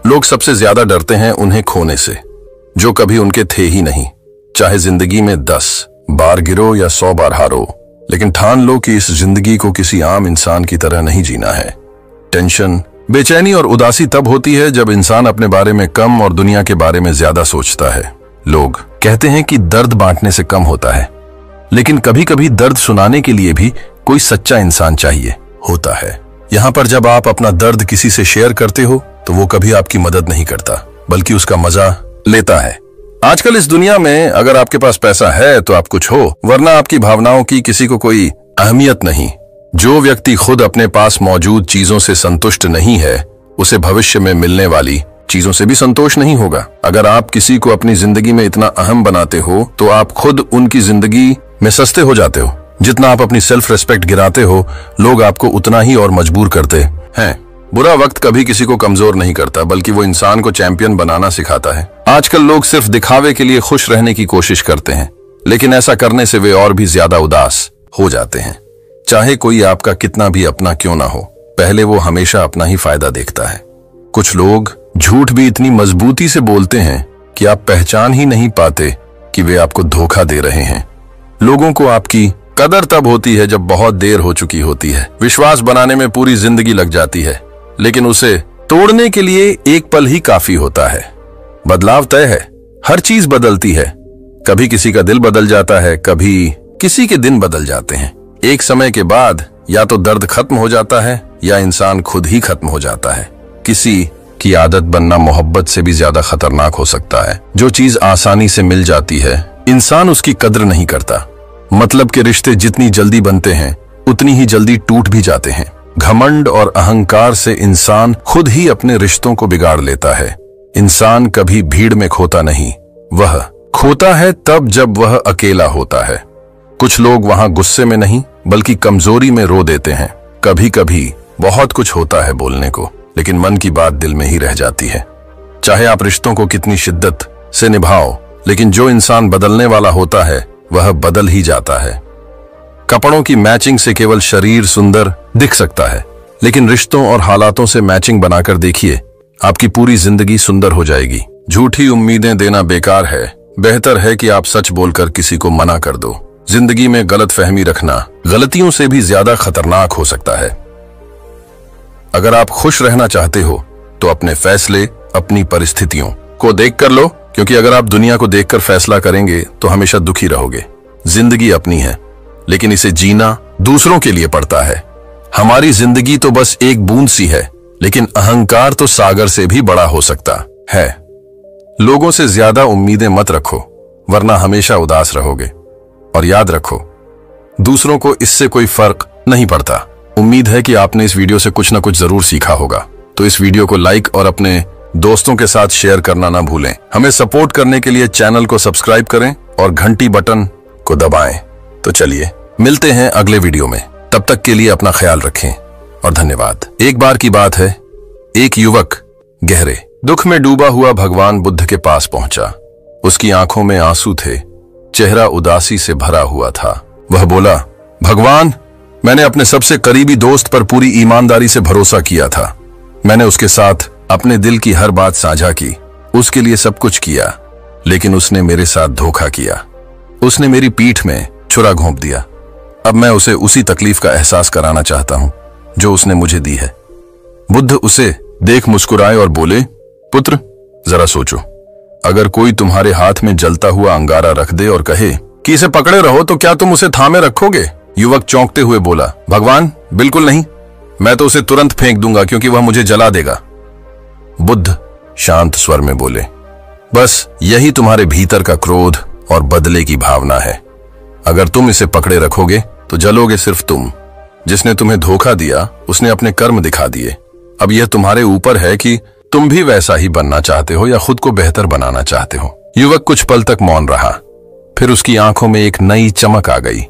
लोग सबसे ज्यादा डरते हैं उन्हें खोने से जो कभी उनके थे ही नहीं। चाहे जिंदगी में 10 बार गिरो या 100 बार हारो, लेकिन ठान लो कि इस जिंदगी को किसी आम इंसान की तरह नहीं जीना है। टेंशन, बेचैनी और उदासी तब होती है जब इंसान अपने बारे में कम और दुनिया के बारे में ज्यादा सोचता है। लोग कहते हैं कि दर्द बांटने से कम होता है, लेकिन कभी कभी दर्द सुनाने के लिए भी कोई सच्चा इंसान चाहिए होता है। यहाँ पर जब आप अपना दर्द किसी से शेयर करते हो तो वो कभी आपकी मदद नहीं करता, बल्कि उसका मजा लेता है। आजकल इस दुनिया में अगर आपके पास पैसा है तो आप कुछ हो, वरना आपकी भावनाओं की किसी को कोई अहमियत नहीं। जो व्यक्ति खुद अपने पास मौजूद चीजों से संतुष्ट नहीं है उसे भविष्य में मिलने वाली चीजों से भी संतोष नहीं होगा। अगर आप किसी को अपनी जिंदगी में इतना अहम बनाते हो तो आप खुद उनकी जिंदगी में सस्ते हो जाते हो। जितना आप अपनी सेल्फ रिस्पेक्ट गिराते हो लोग आपको उतना ही और मजबूर करते हैं। बुरा वक्त कभी किसी को कमजोर नहीं करता, बल्कि वो इंसान को चैंपियन बनाना सिखाता है। आजकल लोग सिर्फ दिखावे के लिए खुश रहने की कोशिश करते हैं, लेकिन ऐसा करने से वे और भी ज्यादा उदास हो जाते हैं। चाहे कोई आपका कितना भी अपना क्यों ना हो, पहले वो हमेशा अपना ही फायदा देखता है। कुछ लोग झूठ भी इतनी मजबूती से बोलते हैं कि आप पहचान ही नहीं पाते कि वे आपको धोखा दे रहे हैं। लोगों को आपकी कदर तब होती है जब बहुत देर हो चुकी होती है। विश्वास बनाने में पूरी जिंदगी लग जाती है, लेकिन उसे तोड़ने के लिए एक पल ही काफी होता है। बदलाव तय है, हर चीज बदलती है। कभी किसी का दिल बदल जाता है, कभी किसी के दिन बदल जाते हैं। एक समय के बाद या तो दर्द खत्म हो जाता है या इंसान खुद ही खत्म हो जाता है। किसी की आदत बनना मोहब्बत से भी ज्यादा खतरनाक हो सकता है। जो चीज आसानी से मिल जाती है इंसान उसकी कद्र नहीं करता। मतलब के रिश्ते जितनी जल्दी बनते हैं उतनी ही जल्दी टूट भी जाते हैं। घमंड और अहंकार से इंसान खुद ही अपने रिश्तों को बिगाड़ लेता है। इंसान कभी भीड़ में खोता नहीं, वह खोता है तब जब वह अकेला होता है। कुछ लोग वहां गुस्से में नहीं बल्कि कमजोरी में रो देते हैं। कभी कभी बहुत कुछ होता है बोलने को, लेकिन मन की बात दिल में ही रह जाती है। चाहे आप रिश्तों को कितनी शिद्दत से निभाओ, लेकिन जो इंसान बदलने वाला होता है वह बदल ही जाता है। कपड़ों की मैचिंग से केवल शरीर सुंदर दिख सकता है, लेकिन रिश्तों और हालातों से मैचिंग बनाकर देखिए, आपकी पूरी जिंदगी सुंदर हो जाएगी। झूठी उम्मीदें देना बेकार है। बेहतर है कि आप सच बोलकर किसी को मना कर दो। जिंदगी में गलतफहमी रखना गलतियों से भी ज्यादा खतरनाक हो सकता है। अगर आप खुश रहना चाहते हो तो अपने फैसले अपनी परिस्थितियों को देख कर लो, क्योंकि अगर आप दुनिया को देखकर फैसला करेंगे तो हमेशा दुखी रहोगे। जिंदगी अपनी है, लेकिन इसे जीना दूसरों के लिए पड़ता है। हमारी जिंदगी तो बस एक बूंद सी है, लेकिन अहंकार तो सागर से भी बड़ा हो सकता है। लोगों से ज्यादा उम्मीदें मत रखो, वरना हमेशा उदास रहोगे। और याद रखो, दूसरों को इससे कोई फर्क नहीं पड़ता। उम्मीद है कि आपने इस वीडियो से कुछ ना कुछ जरूर सीखा होगा। तो इस वीडियो को लाइक और अपने दोस्तों के साथ शेयर करना ना भूलें। हमें सपोर्ट करने के लिए चैनल को सब्सक्राइब करें और घंटी बटन को दबाएं। तो चलिए मिलते हैं अगले वीडियो में। तब तक के लिए अपना ख्याल रखें और धन्यवाद। एक बार की बात है, एक युवक गहरे दुख में डूबा हुआ भगवान बुद्ध के पास पहुंचा। उसकी आंखों में आंसू थे, चेहरा उदासी से भरा हुआ था। वह बोला, भगवान, मैंने अपने सबसे करीबी दोस्त पर पूरी ईमानदारी से भरोसा किया था। मैंने उसके साथ अपने दिल की हर बात साझा की, उसके लिए सब कुछ किया, लेकिन उसने मेरे साथ धोखा किया। उसने मेरी पीठ में छुरा घोंप दिया। अब मैं उसे उसी तकलीफ का एहसास कराना चाहता हूं जो उसने मुझे दी है। बुद्ध उसे देख मुस्कुराए और बोले, पुत्र, जरा सोचो, अगर कोई तुम्हारे हाथ में जलता हुआ अंगारा रख दे और कहे कि इसे पकड़े रहो, तो क्या तुम उसे थामे रखोगे? युवक चौंकते हुए बोला, भगवान, बिल्कुल नहीं। मैं तो उसे तुरंत फेंक दूंगा क्योंकि वह मुझे जला देगा। बुद्ध शांत स्वर में बोले, बस यही तुम्हारे भीतर का क्रोध और बदले की भावना है। अगर तुम इसे पकड़े रखोगे तो जलोगे सिर्फ तुम। जिसने तुम्हें धोखा दिया उसने अपने कर्म दिखा दिए। अब यह तुम्हारे ऊपर है कि तुम भी वैसा ही बनना चाहते हो या खुद को बेहतर बनाना चाहते हो। युवक कुछ पल तक मौन रहा, फिर उसकी आंखों में एक नई चमक आ गई।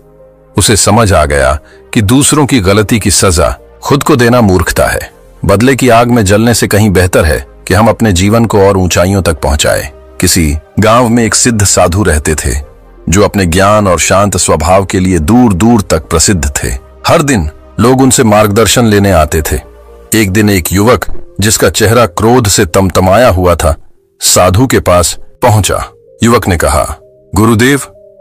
उसे समझ आ गया कि दूसरों की गलती की सजा खुद को देना मूर्खता है। बदले की आग में जलने से कहीं बेहतर है कि हम अपने जीवन को और ऊंचाइयों तक पहुंचाए। किसी गांव में एक सिद्ध साधु रहते थे जो अपने ज्ञान और शांत स्वभाव के लिए दूर दूर तक प्रसिद्ध थे। हर दिन लोग उनसे मार्गदर्शन लेने आते थे। एक दिन एक युवक जिसका चेहरा क्रोध से तमतमाया हुआ था साधु के पास पहुंचा। युवक ने कहा, गुरुदेव,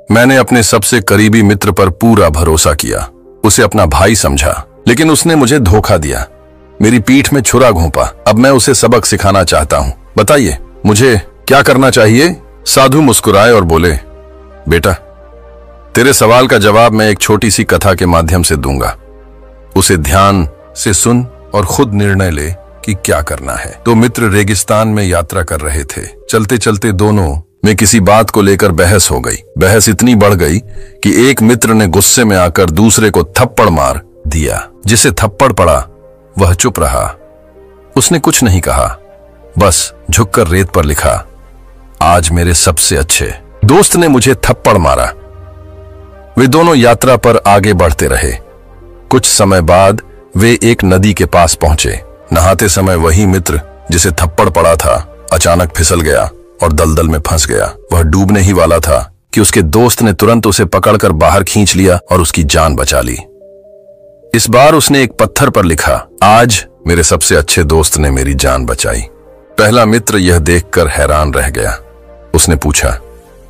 मैंने अपने सबसे करीबी मित्र पर पूरा भरोसा किया, उसे अपना भाई समझा, लेकिन उसने मुझे धोखा दिया, मेरी पीठ में छुरा घोंपा। अब मैं उसे सबक सिखाना चाहता हूं, बताइए मुझे क्या करना चाहिए? साधु मुस्कुराए और बोले, बेटा, तेरे सवाल का जवाब मैं एक छोटी सी कथा के माध्यम से दूंगा। उसे ध्यान से सुन और खुद निर्णय ले कि क्या करना है। दो मित्र रेगिस्तान में यात्रा कर रहे थे। चलते चलते दोनों में किसी बात को लेकर बहस हो गई। बहस इतनी बढ़ गई कि एक मित्र ने गुस्से में आकर दूसरे को थप्पड़ मार दिया। जिसे थप्पड़ पड़ा वह चुप रहा। उसने कुछ नहीं कहा, बस झुककर रेत पर लिखा, आज मेरे सबसे अच्छे दोस्त ने मुझे थप्पड़ मारा। वे दोनों यात्रा पर आगे बढ़ते रहे। कुछ समय बाद वे एक नदी के पास पहुंचे। नहाते समय वही मित्र जिसे थप्पड़ पड़ा था अचानक फिसल गया और दलदल में फंस गया। वह डूबने ही वाला था कि उसके दोस्त ने तुरंत उसे पकड़कर बाहर खींच लिया और उसकी जान बचा ली। इस बार उसने एक पत्थर पर लिखा, आज मेरे सबसे अच्छे दोस्त ने मेरी जान बचाई। पहला मित्र यह देखकर हैरान रह गया। उसने पूछा,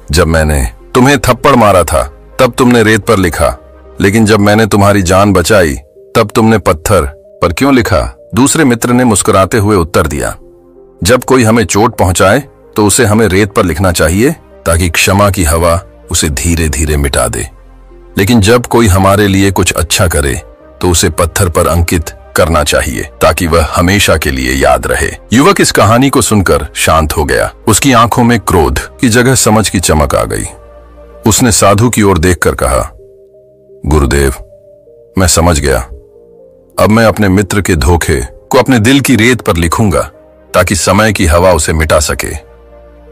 जब मैंने तुम्हें थप्पड़ मारा था तब तुमने रेत पर लिखा, लेकिन जब मैंने तुम्हारी जान बचाई तब तुमने पत्थर पर क्यों लिखा? दूसरे मित्र ने मुस्कुराते हुए उत्तर दिया, जब कोई हमें चोट पहुंचाए तो उसे हमें रेत पर लिखना चाहिए ताकि क्षमा की हवा उसे धीरे धीरे मिटा दे, लेकिन जब कोई हमारे लिए कुछ अच्छा करे तो उसे पत्थर पर अंकित करना चाहिए ताकि वह हमेशा के लिए याद रहे। युवक इस कहानी को सुनकर शांत हो गया। उसकी आंखों में क्रोध की जगह समझ की चमक आ गई। उसने साधु की ओर देखकर कहा, गुरुदेव, मैं समझ गया। अब मैं अपने मित्र के धोखे को अपने दिल की रेत पर लिखूंगा ताकि समय की हवा उसे मिटा सके।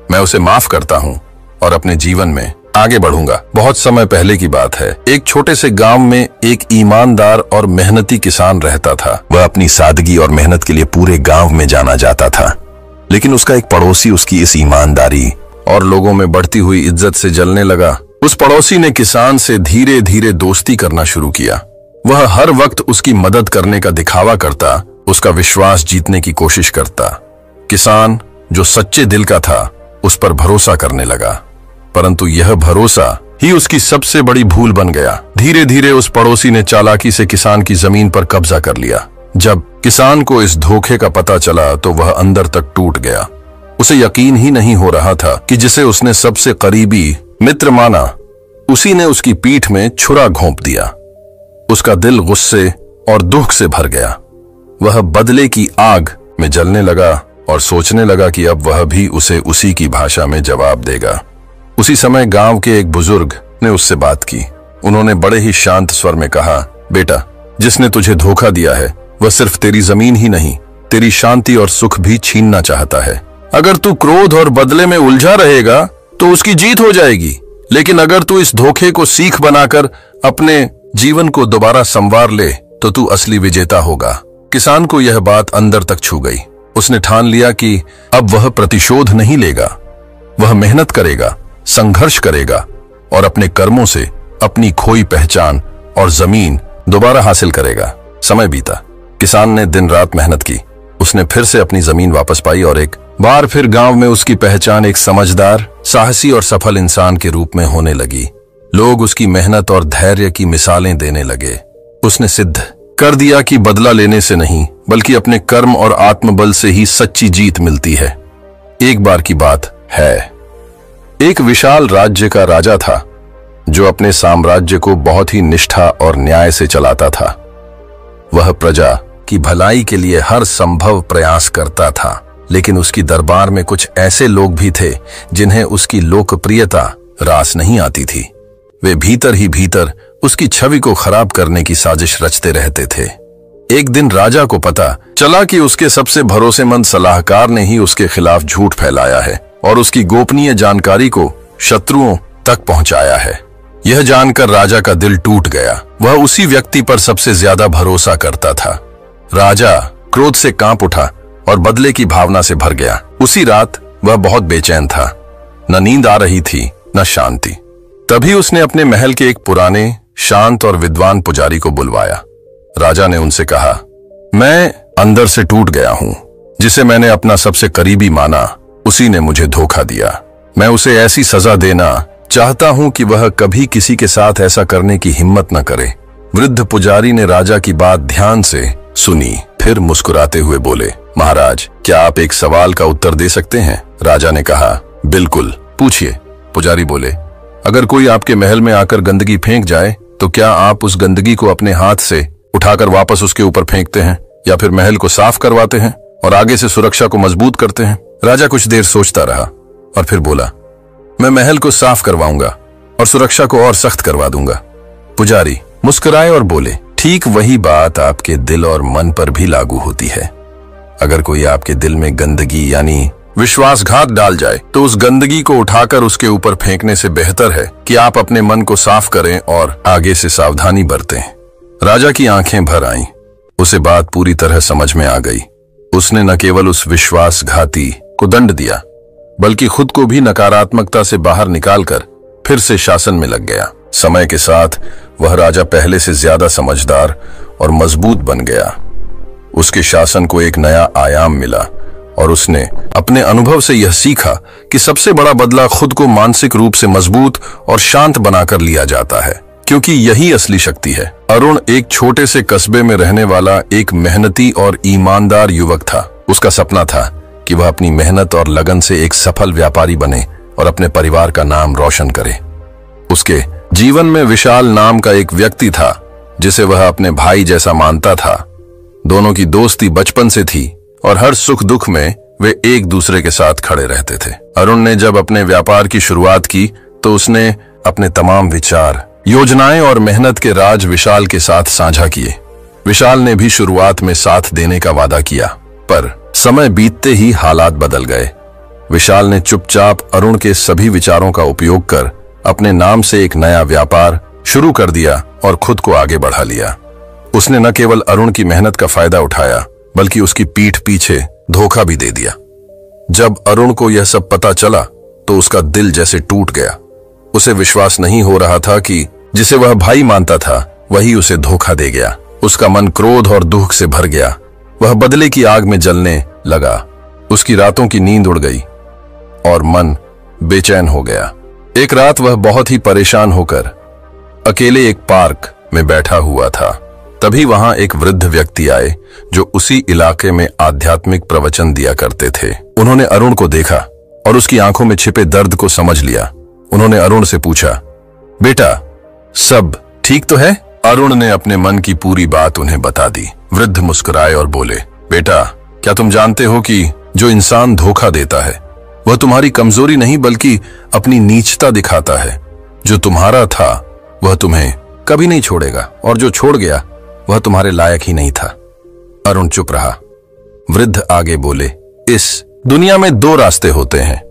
मैं उसे माफ करता हूं और अपने जीवन में आगे बढ़ूंगा। बहुत समय पहले की बात है। एक छोटे से गांव में एक ईमानदार और मेहनती किसान रहता था। वह अपनी सादगी और मेहनत के लिए पूरे गांव में जाना जाता था, लेकिन उसका एक पड़ोसी उसकी इस ईमानदारी और लोगों में बढ़ती हुई इज्जत से जलने लगा। उस पड़ोसी ने किसान से धीरे धीरे दोस्ती करना शुरू किया। वह हर वक्त उसकी मदद करने का दिखावा करता, उसका विश्वास जीतने की कोशिश करता। किसान जो सच्चे दिल का था उस पर भरोसा करने लगा, परंतु यह भरोसा ही उसकी सबसे बड़ी भूल बन गया। धीरे धीरे उस पड़ोसी ने चालाकी से किसान की जमीन पर कब्जा कर लिया। जब किसान को इस धोखे का पता चला तो वह अंदर तक टूट गया। उसे यकीन ही नहीं हो रहा था कि जिसे उसने सबसे करीबी मित्र माना, उसी ने उसकी पीठ में छुरा घोंप दिया। उसका दिल गुस्से और दुख से भर गया। वह बदले की आग में जलने लगा और सोचने लगा कि अब वह भी उसे उसी की भाषा में जवाब देगा। उसी समय गांव के एक बुजुर्ग ने उससे बात की। उन्होंने बड़े ही शांत स्वर में कहा, बेटा, जिसने तुझे धोखा दिया है वह सिर्फ तेरी जमीन ही नहीं, तेरी शांति और सुख भी छीनना चाहता है। अगर तू क्रोध और बदले में उलझा रहेगा तो उसकी जीत हो जाएगी, लेकिन अगर तू इस धोखे को सीख बनाकर अपने जीवन को दोबारा संवार ले तो तू असली विजेता होगा। किसान को यह बात अंदर तक छू गई। उसने ठान लिया कि अब वह प्रतिशोध नहीं लेगा। वह मेहनत करेगा, संघर्ष करेगा और अपने कर्मों से अपनी खोई पहचान और जमीन दोबारा हासिल करेगा। समय बीता। किसान ने दिन रात मेहनत की। उसने फिर से अपनी जमीन वापस पाई और एक बार फिर गांव में उसकी पहचान एक समझदार, साहसी और सफल इंसान के रूप में होने लगी। लोग उसकी मेहनत और धैर्य की मिसालें देने लगे। उसने सिद्ध कर दिया कि बदला लेने से नहीं बल्कि अपने कर्म और आत्मबल से ही सच्ची जीत मिलती है। एक बार की बात है, एक विशाल राज्य का राजा था जो अपने साम्राज्य को बहुत ही निष्ठा और न्याय से चलाता था। वह प्रजा की भलाई के लिए हर संभव प्रयास करता था, लेकिन उसकी दरबार में कुछ ऐसे लोग भी थे जिन्हें उसकी लोकप्रियता रास नहीं आती थी। वे भीतर ही भीतर उसकी छवि को खराब करने की साजिश रचते रहते थे। एक दिन राजा को पता चला कि उसके सबसे भरोसेमंद सलाहकार ने ही उसके खिलाफ झूठ फैलाया है और उसकी गोपनीय जानकारी को शत्रुओं तक पहुंचाया है। यह जानकर राजा का दिल टूट गया। वह उसी व्यक्ति पर सबसे ज्यादा भरोसा करता था। राजा क्रोध से कांप उठा और बदले की भावना से भर गया। उसी रात वह बहुत बेचैन था। न नींद आ रही थी न शांति। तभी उसने अपने महल के एक पुराने, शांत और विद्वान पुजारी को बुलवाया। राजा ने उनसे कहा, मैं अंदर से टूट गया हूं। जिसे मैंने अपना सबसे करीबी माना उसी ने मुझे धोखा दिया। मैं उसे ऐसी सजा देना चाहता हूं कि वह कभी किसी के साथ ऐसा करने की हिम्मत न करे। वृद्ध पुजारी ने राजा की बात ध्यान से सुनी, फिर मुस्कुराते हुए बोले, महाराज, क्या आप एक सवाल का उत्तर दे सकते हैं? राजा ने कहा, बिल्कुल, पूछिए। पुजारी बोले, अगर कोई आपके महल में आकर गंदगी फेंक जाए तो क्या आप उस गंदगी को अपने हाथ से उठाकर वापस उसके ऊपर फेंकते हैं या फिर महल को साफ करवाते हैं और आगे से सुरक्षा को मजबूत करते हैं? राजा कुछ देर सोचता रहा और फिर बोला, मैं महल को साफ करवाऊंगा और सुरक्षा को और सख्त करवा दूंगा। पुजारी मुस्कुराए और बोले, ठीक वही बात आपके दिल और मन पर भी लागू होती है। अगर कोई आपके दिल में गंदगी यानी विश्वासघात डाल जाए तो उस गंदगी को उठाकर उसके ऊपर फेंकने से बेहतर है कि आप अपने मन को साफ करें और आगे से सावधानी बरतें। राजा की आंखें भर आईं। उसे बात पूरी तरह समझ में आ गई। उसने न केवल उस विश्वासघाती को दंड दिया बल्कि खुद को भी नकारात्मकता से बाहर निकालकर फिर से शासन में लग गया। समय के साथ वह राजा पहले से ज्यादा समझदार और मजबूत बन गया। उसके शासन को एक नया आयाम मिला और उसने अपने अनुभव से यह सीखा कि सबसे बड़ा बदला खुद को मानसिक रूप से मजबूत और शांत बनाकर लिया जाता है, क्योंकि यही असली शक्ति है। अरुण एक छोटे से कस्बे में रहने वाला एक मेहनती और ईमानदार युवक था। उसका सपना था कि वह अपनी मेहनत और लगन से एक सफल व्यापारी बने और अपने परिवार का नाम रोशन करे। उसके जीवन में विशाल नाम का एक व्यक्ति था जिसे वह अपने भाई जैसा मानता था। दोनों की दोस्ती बचपन से थी और हर सुख दुख में वे एक दूसरे के साथ खड़े रहते थे। अरुण ने जब अपने व्यापार की शुरुआत की तो उसने अपने तमाम विचार, योजनाएं और मेहनत के राज विशाल के साथ साझा किए। विशाल ने भी शुरुआत में साथ देने का वादा किया, पर समय बीतते ही हालात बदल गए। विशाल ने चुपचाप अरुण के सभी विचारों का उपयोग कर अपने नाम से एक नया व्यापार शुरू कर दिया और खुद को आगे बढ़ा लिया। उसने न केवल अरुण की मेहनत का फायदा उठाया बल्कि उसकी पीठ पीछे धोखा भी दे दिया। जब अरुण को यह सब पता चला तो उसका दिल जैसे टूट गया। उसे विश्वास नहीं हो रहा था कि जिसे वह भाई मानता था वही उसे धोखा दे गया। उसका मन क्रोध और दुख से भर गया। वह बदले की आग में जलने लगा। उसकी रातों की नींद उड़ गई और मन बेचैन हो गया। एक रात वह बहुत ही परेशान होकर अकेले एक पार्क में बैठा हुआ था। तभी वहां एक वृद्ध व्यक्ति आए जो उसी इलाके में आध्यात्मिक प्रवचन दिया करते थे। उन्होंने अरुण को देखा और उसकी आंखों में छिपे दर्द को समझ लिया। उन्होंने अरुण से पूछा, बेटा, सब ठीक तो है? अरुण ने अपने मन की पूरी बात उन्हें बता दी। वृद्ध मुस्कुराए और बोले, बेटा, क्या तुम जानते हो कि जो इंसान धोखा देता है वह तुम्हारी कमजोरी नहीं बल्कि अपनी नीचता दिखाता है। जो तुम्हारा था वह तुम्हें कभी नहीं छोड़ेगा और जो छोड़ गया वह तुम्हारे लायक ही नहीं था। अरुण चुप रहा। वृद्ध आगे बोले, इस दुनिया में दो रास्ते होते हैं,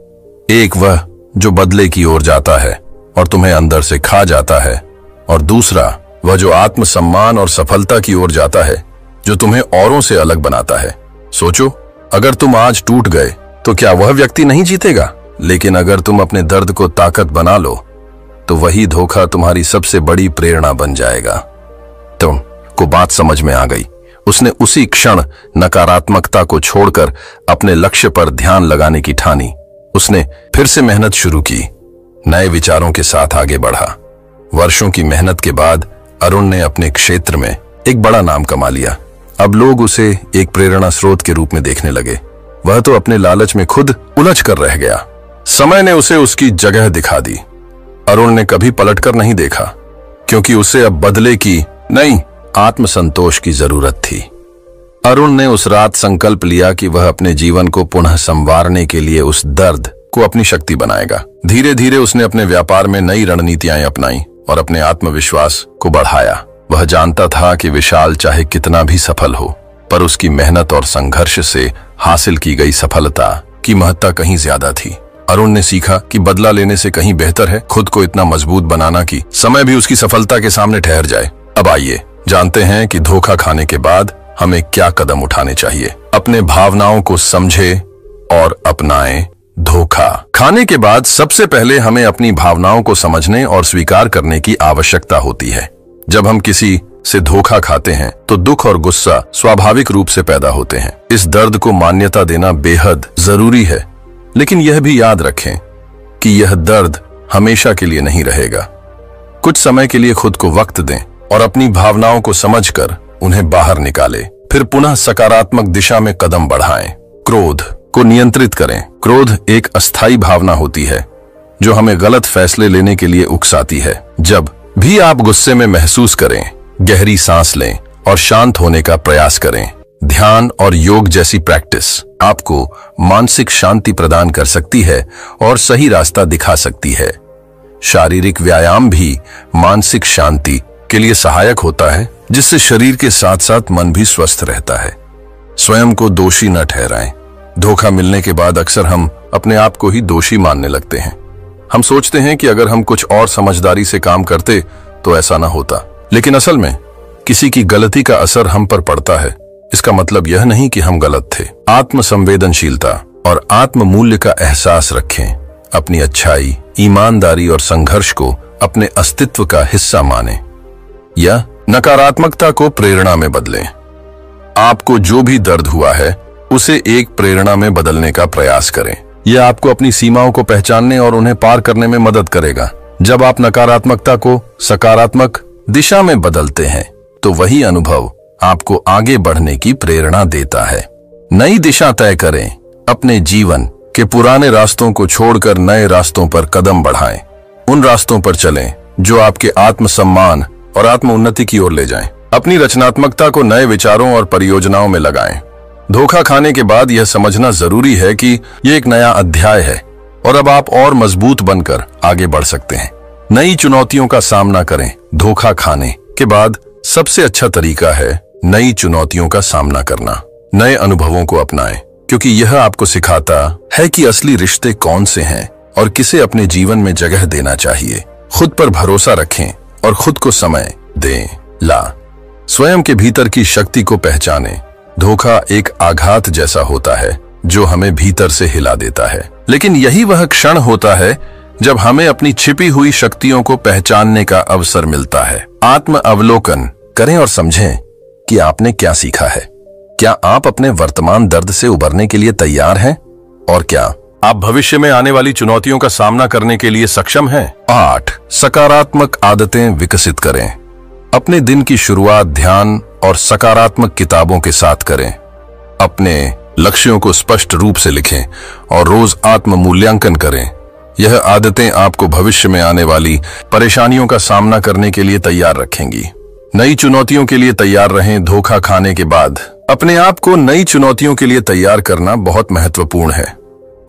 एक वह जो बदले की ओर जाता है और तुम्हें अंदर से खा जाता है, और दूसरा वह जो आत्मसम्मान और सफलता की ओर जाता है, जो तुम्हें औरों से अलग बनाता है। सोचो, अगर तुम आज टूट गए तो क्या वह व्यक्ति नहीं जीतेगा? लेकिन अगर तुम अपने दर्द को ताकत बना लो तो वही धोखा तुम्हारी सबसे बड़ी प्रेरणा बन जाएगा। तुम को बात समझ में आ गई। उसने उसी क्षण नकारात्मकता को छोड़कर अपने लक्ष्य पर ध्यान लगाने की ठानी। उसने फिर से मेहनत शुरू की, नए विचारों के साथ आगे बढ़ा। वर्षों की मेहनत के बाद अरुण ने अपने क्षेत्र में एक बड़ा नाम कमा लिया। अब लोग उसे एक प्रेरणा स्रोत के रूप में देखने लगे। वह तो अपने लालच में खुद उलझ कर रह गया। समय ने उसे उसकी जगह दिखा दी। अरुण ने कभी पलटकर नहीं देखा, क्योंकि उसे अब बदले की नहीं, आत्मसंतोष की जरूरत थी। अरुण ने उस रात संकल्प लिया कि वह अपने जीवन को पुनः संवारने के लिए उस दर्द को अपनी शक्ति बनाएगा। धीरे धीरे उसने अपने व्यापार में नई रणनीतियां अपनाई और अपने आत्मविश्वास को बढ़ाया। वह जानता था कि विशाल चाहे कितना भी सफल हो, पर उसकी मेहनत और संघर्ष से हासिल की गई सफलता की महत्ता कहीं ज्यादा थी। अरुण ने सीखा कि बदला लेने से कहीं बेहतर है खुद को इतना मजबूत बनाना कि समय भी उसकी सफलता के सामने ठहर जाए। अब आइए जानते हैं कि धोखा खाने के बाद हमें क्या कदम उठाने चाहिए। अपने भावनाओं को समझे और अपनाएं। धोखा खाने के बाद सबसे पहले हमें अपनी भावनाओं को समझने और स्वीकार करने की आवश्यकता होती है। जब हम किसी से धोखा खाते हैं तो दुख और गुस्सा स्वाभाविक रूप से पैदा होते हैं। इस दर्द को मान्यता देना बेहद जरूरी है, लेकिन यह भी याद रखें कि यह दर्द हमेशा के लिए नहीं रहेगा। कुछ समय के लिए खुद को वक्त दें और अपनी भावनाओं को समझकर उन्हें बाहर निकालें। फिर पुनः सकारात्मक दिशा में कदम बढ़ाएं। क्रोध को नियंत्रित करें। क्रोध एक अस्थायी भावना होती है जो हमें गलत फैसले लेने के लिए उकसाती है। जब भी आप गुस्से में महसूस करें, गहरी सांस लें और शांत होने का प्रयास करें। ध्यान और योग जैसी प्रैक्टिस आपको मानसिक शांति प्रदान कर सकती है और सही रास्ता दिखा सकती है। शारीरिक व्यायाम भी मानसिक शांति के लिए सहायक होता है, जिससे शरीर के साथ साथ मन भी स्वस्थ रहता है। स्वयं को दोषी न ठहराएं। धोखा मिलने के बाद अक्सर हम अपने आप को ही दोषी मानने लगते हैं। हम सोचते हैं कि अगर हम कुछ और समझदारी से काम करते तो ऐसा न होता, लेकिन असल में किसी की गलती का असर हम पर पड़ता है। इसका मतलब यह नहीं कि हम गलत थे। आत्मसंवेदनशीलता और आत्म मूल्य का एहसास रखें। अपनी अच्छाई, ईमानदारी और संघर्ष को अपने अस्तित्व का हिस्सा मानें या नकारात्मकता को प्रेरणा में बदलें। आपको जो भी दर्द हुआ है उसे एक प्रेरणा में बदलने का प्रयास करें। यह आपको अपनी सीमाओं को पहचानने और उन्हें पार करने में मदद करेगा। जब आप नकारात्मकता को सकारात्मक दिशा में बदलते हैं तो वही अनुभव आपको आगे बढ़ने की प्रेरणा देता है। नई दिशा तय करें। अपने जीवन के पुराने रास्तों को छोड़कर नए रास्तों पर कदम बढ़ाएं। उन रास्तों पर चलें जो आपके आत्मसम्मान और आत्म उन्नति की ओर ले जाएं। अपनी रचनात्मकता को नए विचारों और परियोजनाओं में लगाएं। धोखा खाने के बाद यह समझना जरूरी है कि यह एक नया अध्याय है और अब आप और मजबूत बनकर आगे बढ़ सकते हैं। नई चुनौतियों का सामना करें। धोखा खाने के बाद सबसे अच्छा तरीका है नई चुनौतियों का सामना करना। नए अनुभवों को अपनाएं, क्योंकि यह आपको सिखाता है कि असली रिश्ते कौन से हैं और किसे अपने जीवन में जगह देना चाहिए। खुद पर भरोसा रखें और खुद को समय दें। स्वयं के भीतर की शक्ति को पहचानें। धोखा एक आघात जैसा होता है जो हमें भीतर से हिला देता है, लेकिन यही वह क्षण होता है जब हमें अपनी छिपी हुई शक्तियों को पहचानने का अवसर मिलता है। आत्म अवलोकन करें और समझें कि आपने क्या सीखा है। क्या आप अपने वर्तमान दर्द से उबरने के लिए तैयार हैं? और क्या आप भविष्य में आने वाली चुनौतियों का सामना करने के लिए सक्षम हैं? 8. सकारात्मक आदतें विकसित करें। अपने दिन की शुरुआत ध्यान और सकारात्मक किताबों के साथ करें। अपने लक्ष्यों को स्पष्ट रूप से लिखें और रोज आत्म मूल्यांकन करें। यह आदतें आपको भविष्य में आने वाली परेशानियों का सामना करने के लिए तैयार रखेंगी। नई चुनौतियों के लिए तैयार रहें। धोखा खाने के बाद अपने आप को नई चुनौतियों के लिए तैयार करना बहुत महत्वपूर्ण है।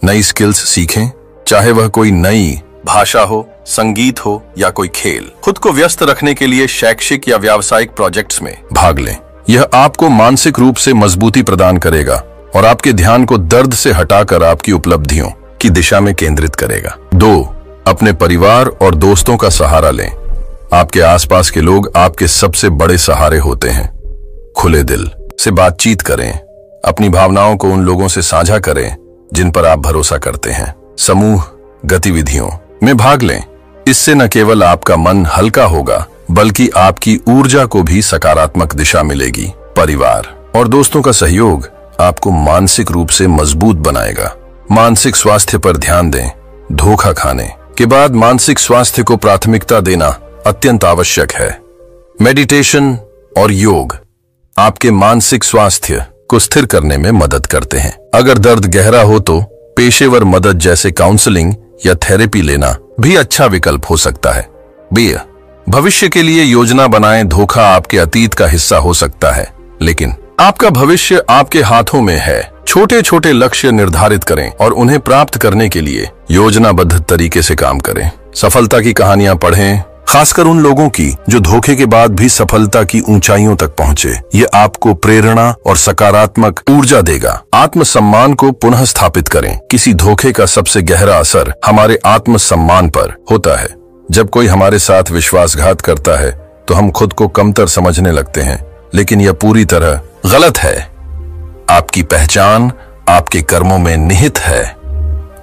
नई स्किल्स सीखें, चाहे वह कोई नई भाषा हो, संगीत हो या कोई खेल। खुद को व्यस्त रखने के लिए शैक्षिक या व्यावसायिक प्रोजेक्ट्स में भाग लें। यह आपको मानसिक रूप से मजबूती प्रदान करेगा और आपके ध्यान को दर्द से हटाकर आपकी उपलब्धियों की दिशा में केंद्रित करेगा। 2. अपने परिवार और दोस्तों का सहारा लें। आपके आसपास के लोग आपके सबसे बड़े सहारे होते हैं। खुले दिल से बातचीत करें। अपनी भावनाओं को उन लोगों से साझा करें जिन पर आप भरोसा करते हैं। समूह गतिविधियों में भाग लें। इससे न केवल आपका मन हल्का होगा बल्कि आपकी ऊर्जा को भी सकारात्मक दिशा मिलेगी। परिवार और दोस्तों का सहयोग आपको मानसिक रूप से मजबूत बनाएगा। मानसिक स्वास्थ्य पर ध्यान दें। धोखा खाने के बाद मानसिक स्वास्थ्य को प्राथमिकता देना अत्यंत आवश्यक है। मेडिटेशन और योग आपके मानसिक स्वास्थ्य को स्थिर करने में मदद करते हैं। अगर दर्द गहरा हो तो पेशेवर मदद जैसे काउंसलिंग या थेरेपी लेना भी अच्छा विकल्प हो सकता है। भविष्य के लिए योजना बनाएं। धोखा आपके अतीत का हिस्सा हो सकता है, लेकिन आपका भविष्य आपके हाथों में है। छोटे छोटे लक्ष्य निर्धारित करें और उन्हें प्राप्त करने के लिए योजनाबद्ध तरीके से काम करें। सफलता की कहानियां पढ़ें, खासकर उन लोगों की जो धोखे के बाद भी सफलता की ऊंचाइयों तक पहुंचे। ये आपको प्रेरणा और सकारात्मक ऊर्जा देगा। आत्मसम्मान को पुनः स्थापित करें। किसी धोखे का सबसे गहरा असर हमारे आत्मसम्मान पर होता है। जब कोई हमारे साथ विश्वासघात करता है तो हम खुद को कमतर समझने लगते हैं, लेकिन यह पूरी तरह गलत है। आपकी पहचान आपके कर्मों में निहित है।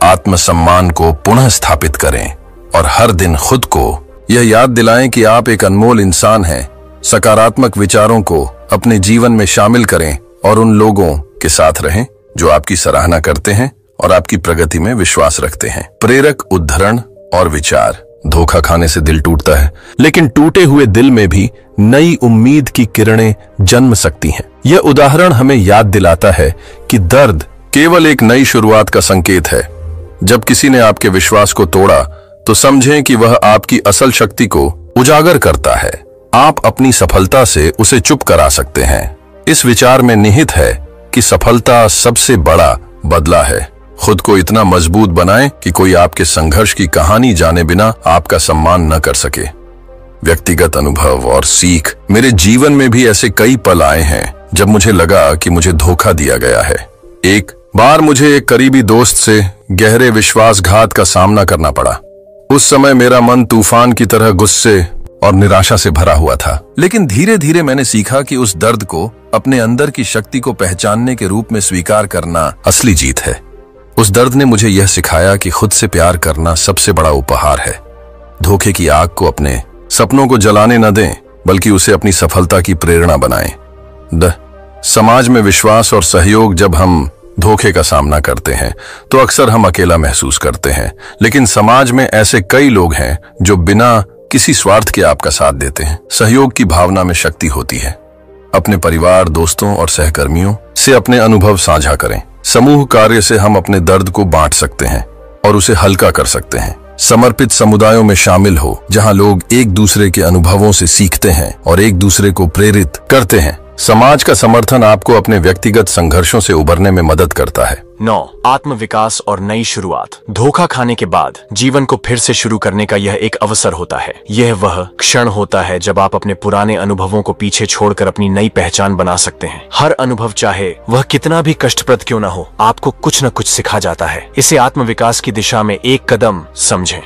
आत्मसम्मान को पुनः स्थापित करें और हर दिन खुद को यह याद दिलाएं कि आप एक अनमोल इंसान हैं। सकारात्मक विचारों को अपने जीवन में शामिल करें और उन लोगों के साथ रहें जो आपकी सराहना करते हैं और आपकी प्रगति में विश्वास रखते हैं। प्रेरक उद्धरण और विचार। धोखा खाने से दिल टूटता है, लेकिन टूटे हुए दिल में भी नई उम्मीद की किरणें जन्म सकती हैं। यह उदाहरण हमें याद दिलाता है कि दर्द केवल एक नई शुरुआत का संकेत है। जब किसी ने आपके विश्वास को तोड़ा तो समझें कि वह आपकी असल शक्ति को उजागर करता है। आप अपनी सफलता से उसे चुप करा सकते हैं। इस विचार में निहित है कि सफलता सबसे बड़ा बदला है। खुद को इतना मजबूत बनाएं कि कोई आपके संघर्ष की कहानी जाने बिना आपका सम्मान न कर सके। व्यक्तिगत अनुभव और सीख। मेरे जीवन में भी ऐसे कई पल आए हैं जब मुझे लगा कि मुझे धोखा दिया गया है। एक बार मुझे एक करीबी दोस्त से गहरे विश्वासघात का सामना करना पड़ा। उस समय मेरा मन तूफान की तरह गुस्से और निराशा से भरा हुआ था, लेकिन धीरे धीरे मैंने सीखा कि उस दर्द को अपने अंदर की शक्ति को पहचानने के रूप में स्वीकार करना असली जीत है। उस दर्द ने मुझे यह सिखाया कि खुद से प्यार करना सबसे बड़ा उपहार है। धोखे की आग को अपने सपनों को जलाने न दें, बल्कि उसे अपनी सफलता की प्रेरणा बनाएं। समाज में विश्वास और सहयोग। जब हम धोखे का सामना करते हैं तो अक्सर हम अकेला महसूस करते हैं, लेकिन समाज में ऐसे कई लोग हैं जो बिना किसी स्वार्थ के आपका साथ देते हैं। सहयोग की भावना में शक्ति होती है। अपने परिवार, दोस्तों और सहकर्मियों से अपने अनुभव साझा करें। समूह कार्य से हम अपने दर्द को बांट सकते हैं और उसे हल्का कर सकते हैं। समर्पित समुदायों में शामिल हो, जहां लोग एक दूसरे के अनुभवों से सीखते हैं और एक दूसरे को प्रेरित करते हैं। समाज का समर्थन आपको अपने व्यक्तिगत संघर्षों से उबरने में मदद करता है। 9. आत्मविकास और नई शुरुआत। धोखा खाने के बाद जीवन को फिर से शुरू करने का यह एक अवसर होता है। यह वह क्षण होता है जब आप अपने पुराने अनुभवों को पीछे छोड़कर अपनी नई पहचान बना सकते हैं। हर अनुभव, चाहे वह कितना भी कष्टप्रद क्यों न हो, आपको कुछ न कुछ सिखा जाता है। इसे आत्मविकास की दिशा में एक कदम समझें।